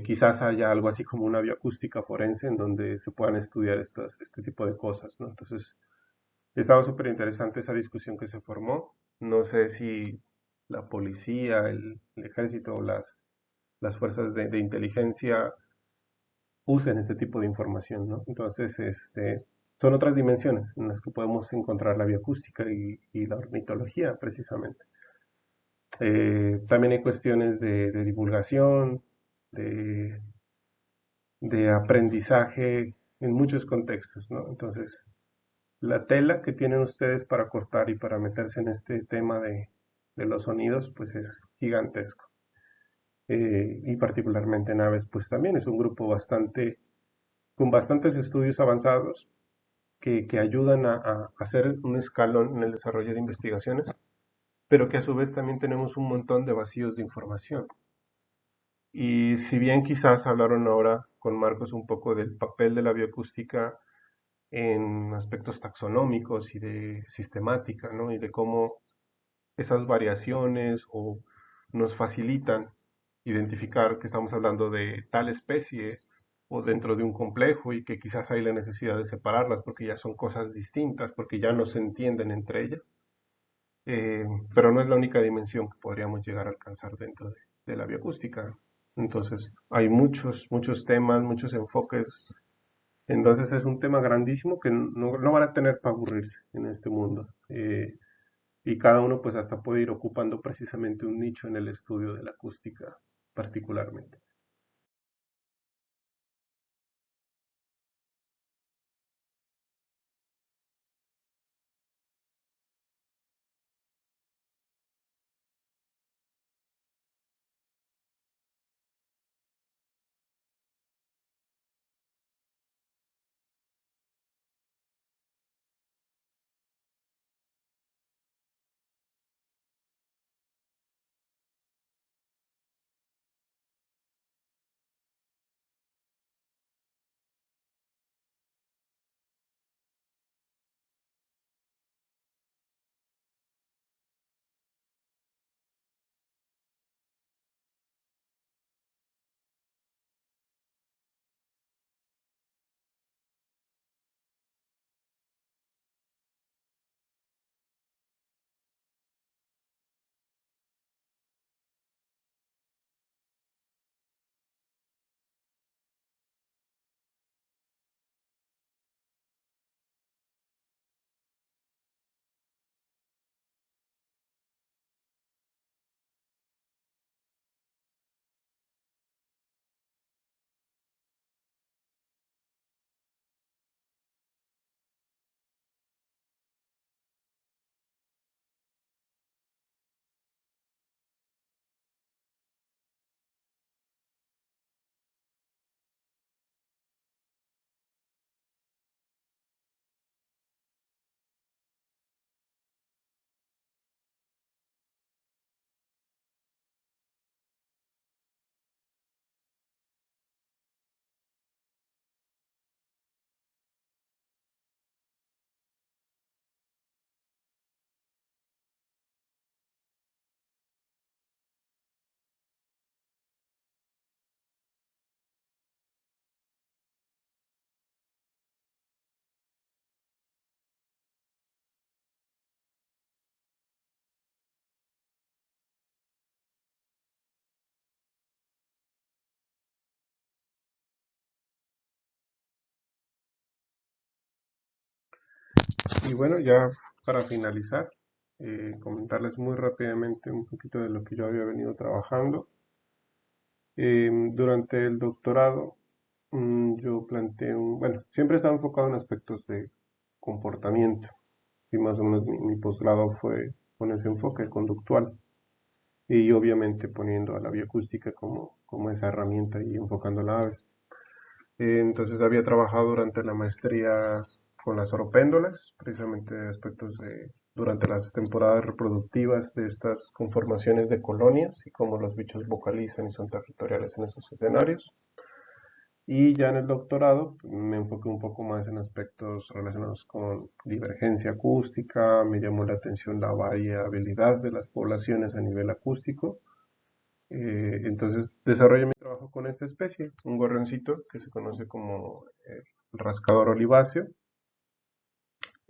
Quizás haya algo así como una bioacústica forense en donde se puedan estudiar este tipo de cosas, ¿no? Entonces, estaba súper interesante esa discusión que se formó. No sé si la policía, el ejército o las fuerzas de inteligencia usen este tipo de información, ¿no? Entonces, son otras dimensiones en las que podemos encontrar la bioacústica y la ornitología, precisamente. También hay cuestiones de divulgación, de, de aprendizaje en muchos contextos, ¿no? Entonces, la tela que tienen ustedes para cortar y para meterse en este tema de los sonidos, pues es gigantesco. Y particularmente en aves, pues también es un grupo con bastantes estudios avanzados que ayudan a hacer un escalón en el desarrollo de investigaciones, pero que a su vez también tenemos un montón de vacíos de información. Y si bien quizás hablaron ahora con Marcos un poco del papel de la bioacústica en aspectos taxonómicos y de sistemática, ¿no? Y de cómo esas variaciones o nos facilitan identificar que estamos hablando de tal especie o dentro de un complejo y que quizás hay la necesidad de separarlas porque ya son cosas distintas, porque ya no se entienden entre ellas, eh, pero no es la única dimensión que podríamos llegar a alcanzar dentro de la bioacústica. Entonces, hay muchos temas, muchos enfoques. Entonces, es un tema grandísimo que no van a tener para aburrirse en este mundo. Y cada uno, pues, hasta puede ir ocupando precisamente un nicho en el estudio de la acústica, particularmente. Y bueno, ya para finalizar, comentarles muy rápidamente un poquito de lo que yo había venido trabajando. Durante el doctorado, yo planteé bueno, siempre estaba enfocado en aspectos de comportamiento, y más o menos mi posgrado fue con ese enfoque conductual, y obviamente poniendo a la bioacústica como esa herramienta y enfocando a aves. Entonces había trabajado durante la maestría con las oropéndolas, precisamente aspectos durante las temporadas reproductivas de estas conformaciones de colonias y cómo los bichos vocalizan y son territoriales en esos escenarios. Y ya en el doctorado me enfoqué un poco más en aspectos relacionados con divergencia acústica, me llamó la atención la variabilidad de las poblaciones a nivel acústico. Entonces desarrollé mi trabajo con esta especie, un gorrioncito que se conoce como el rascador oliváceo.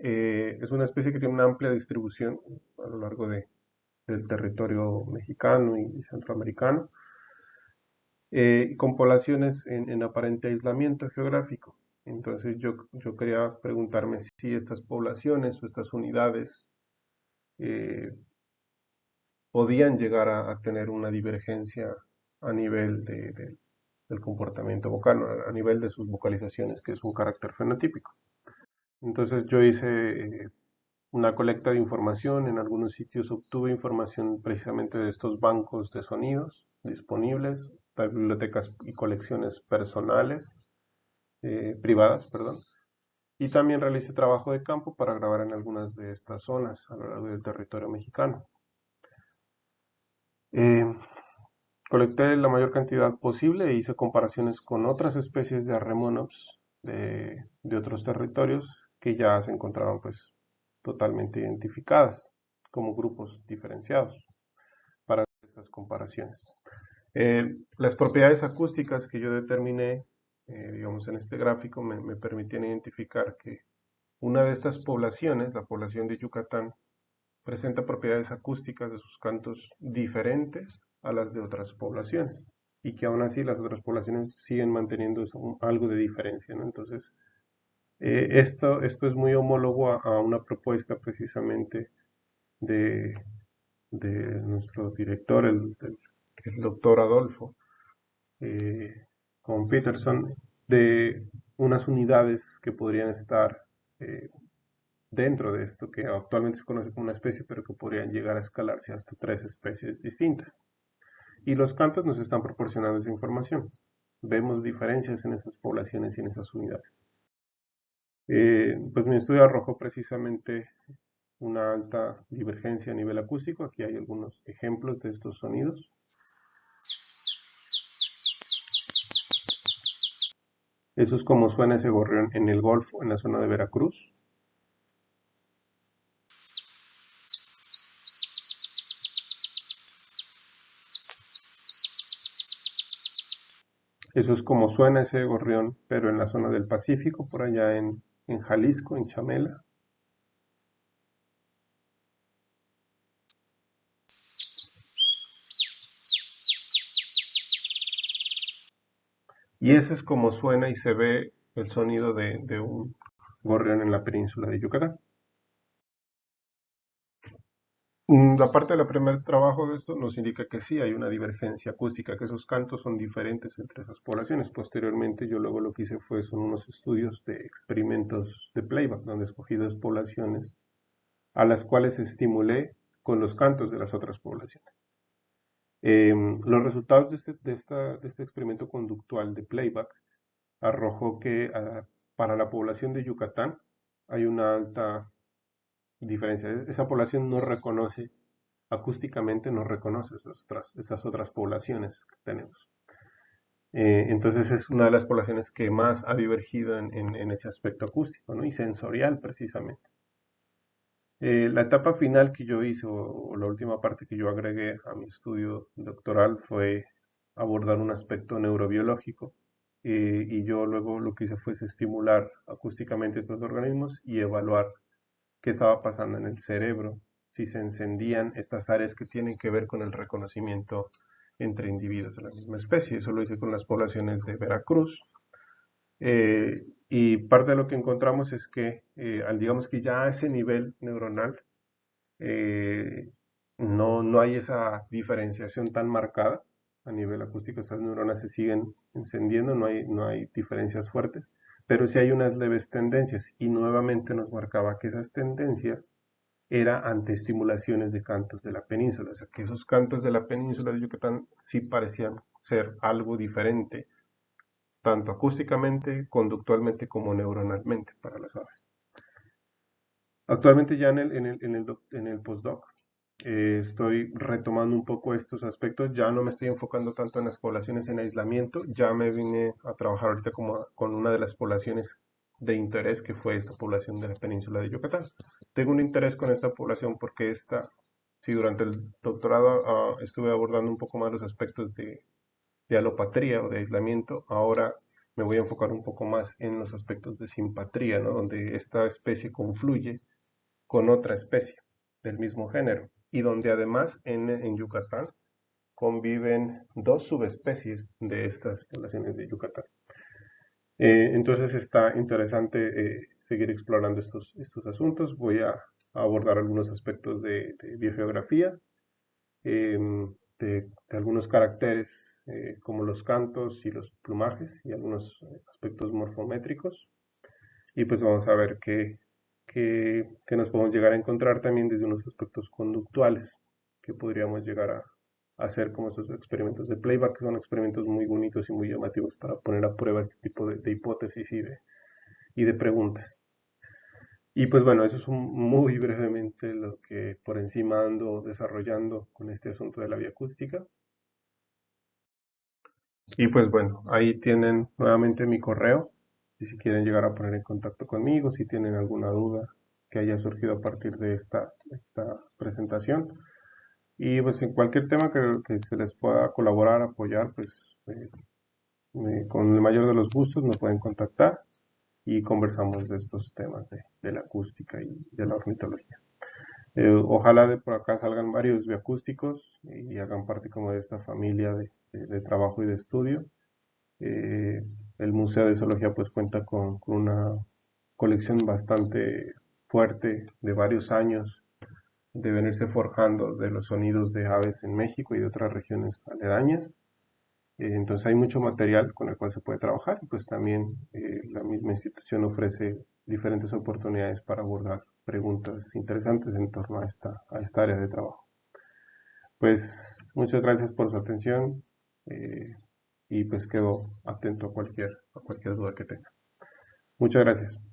Es una especie que tiene una amplia distribución a lo largo del territorio mexicano y centroamericano, con poblaciones en aparente aislamiento geográfico. Entonces yo quería preguntarme si estas poblaciones o estas unidades eh, podían llegar a tener una divergencia a nivel del comportamiento vocal, ¿no? A nivel de sus vocalizaciones, que es un carácter fenotípico. Entonces yo hice una colecta de información, en algunos sitios obtuve información precisamente de estos bancos de sonidos disponibles, de bibliotecas y colecciones personales, privadas, perdón, y también realicé trabajo de campo para grabar en algunas de estas zonas a lo largo del territorio mexicano. Eh, Colecté la mayor cantidad posible e hice comparaciones con otras especies de Arremonops de otros territorios que ya se encontraban pues totalmente identificadas como grupos diferenciados para estas comparaciones. Las propiedades acústicas que yo determiné, digamos en este gráfico, me permitían identificar que una de estas poblaciones, la población de Yucatán, presenta propiedades acústicas de sus cantos diferentes a las de otras poblaciones y que aún así las otras poblaciones siguen manteniendo algo de diferencia, ¿no? Entonces, esto es muy homólogo a una propuesta precisamente de, de nuestro director, el doctor Adolfo, con Peterson, de unas unidades que podrían estar dentro de esto, que actualmente se conoce como una especie, pero que podrían llegar a escalarse hasta 3 especies distintas. Y los cantos nos están proporcionando esa información. Vemos diferencias en esas poblaciones y en esas unidades. Pues mi estudio arrojó precisamente una alta divergencia a nivel acústico. Aquí hay algunos ejemplos de estos sonidos. Eso es como suena ese gorrión en el Golfo, en la zona de Veracruz. Eso es como suena ese gorrión, pero en la zona del Pacífico, por allá en Jalisco, en Chamela. Y ese es como suena y se ve el sonido de un gorrión en la península de Yucatán. La parte del primer trabajo de esto nos indica que sí hay una divergencia acústica, que esos cantos son diferentes entre esas poblaciones. Posteriormente yo luego lo que hice son unos estudios de experimentos de playback, donde escogí 2 poblaciones a las cuales estimulé con los cantos de las otras poblaciones. Los resultados de este experimento conductual de playback arrojó que para la población de Yucatán hay una alta diferencia. Esa población no reconoce, acústicamente no reconoce esas otras poblaciones que tenemos. Entonces es una de las poblaciones que más ha divergido en ese aspecto acústico, ¿no? Y sensorial precisamente. La etapa final que yo hice, o la última parte que yo agregué a mi estudio doctoral, fue abordar un aspecto neurobiológico. Y yo luego lo que hice fue estimular acústicamente estos organismos y evaluar qué estaba pasando en el cerebro, si se encendían estas áreas que tienen que ver con el reconocimiento entre individuos de la misma especie. Eso lo hice con las poblaciones de Veracruz. Y parte de lo que encontramos es que, digamos que ya a ese nivel neuronal, eh, no hay esa diferenciación tan marcada a nivel acústico. Estas neuronas se siguen encendiendo, no hay diferencias fuertes, pero sí hay unas leves tendencias, y nuevamente nos marcaba que esas tendencias era ante estimulaciones de cantos de la península, o sea que esos cantos de la península de Yucatán sí parecían ser algo diferente, tanto acústicamente, conductualmente como neuronalmente para las aves. Actualmente ya en el postdoc estoy retomando un poco estos aspectos, ya no me estoy enfocando tanto en las poblaciones en aislamiento, ya me vine a trabajar ahorita con una de las poblaciones de interés, que fue esta población de la península de Yucatán. Tengo un interés con esta población porque si durante el doctorado estuve abordando un poco más los aspectos de alopatría o de aislamiento, ahora me voy a enfocar un poco más en los aspectos de simpatría, ¿no? Donde esta especie confluye con otra especie del mismo género, y donde además en Yucatán conviven 2 subespecies de estas poblaciones de Yucatán. Entonces está interesante seguir explorando estos asuntos. Voy a abordar algunos aspectos de biogeografía, de algunos caracteres como los cantos y los plumajes y algunos aspectos morfométricos. Y pues vamos a ver qué nos podemos llegar a encontrar también desde unos aspectos conductuales que podríamos llegar a hacer como esos experimentos de playback, que son experimentos muy bonitos y muy llamativos para poner a prueba este tipo de hipótesis y de preguntas. Y pues bueno, eso es muy brevemente lo que por encima ando desarrollando con este asunto de la bioacústica. Y pues bueno, ahí tienen nuevamente mi correo, y si quieren llegar a poner en contacto conmigo, si tienen alguna duda que haya surgido a partir de esta presentación. Y pues en cualquier tema que se les pueda colaborar, apoyar, pues eh, con el mayor de los gustos me pueden contactar y conversamos de estos temas de la acústica y de la ornitología. Ojalá de por acá salgan varios bioacústicos y hagan parte como de esta familia de trabajo y de estudio. Eh, el Museo de Zoología pues cuenta con una colección bastante fuerte de varios años de venirse forjando de los sonidos de aves en México y de otras regiones aledañas. Entonces hay mucho material con el cual se puede trabajar y pues también la misma institución ofrece diferentes oportunidades para abordar preguntas interesantes en torno a esta área de trabajo. Pues muchas gracias por su atención eh, y pues quedo atento a cualquier duda que tenga. Muchas gracias.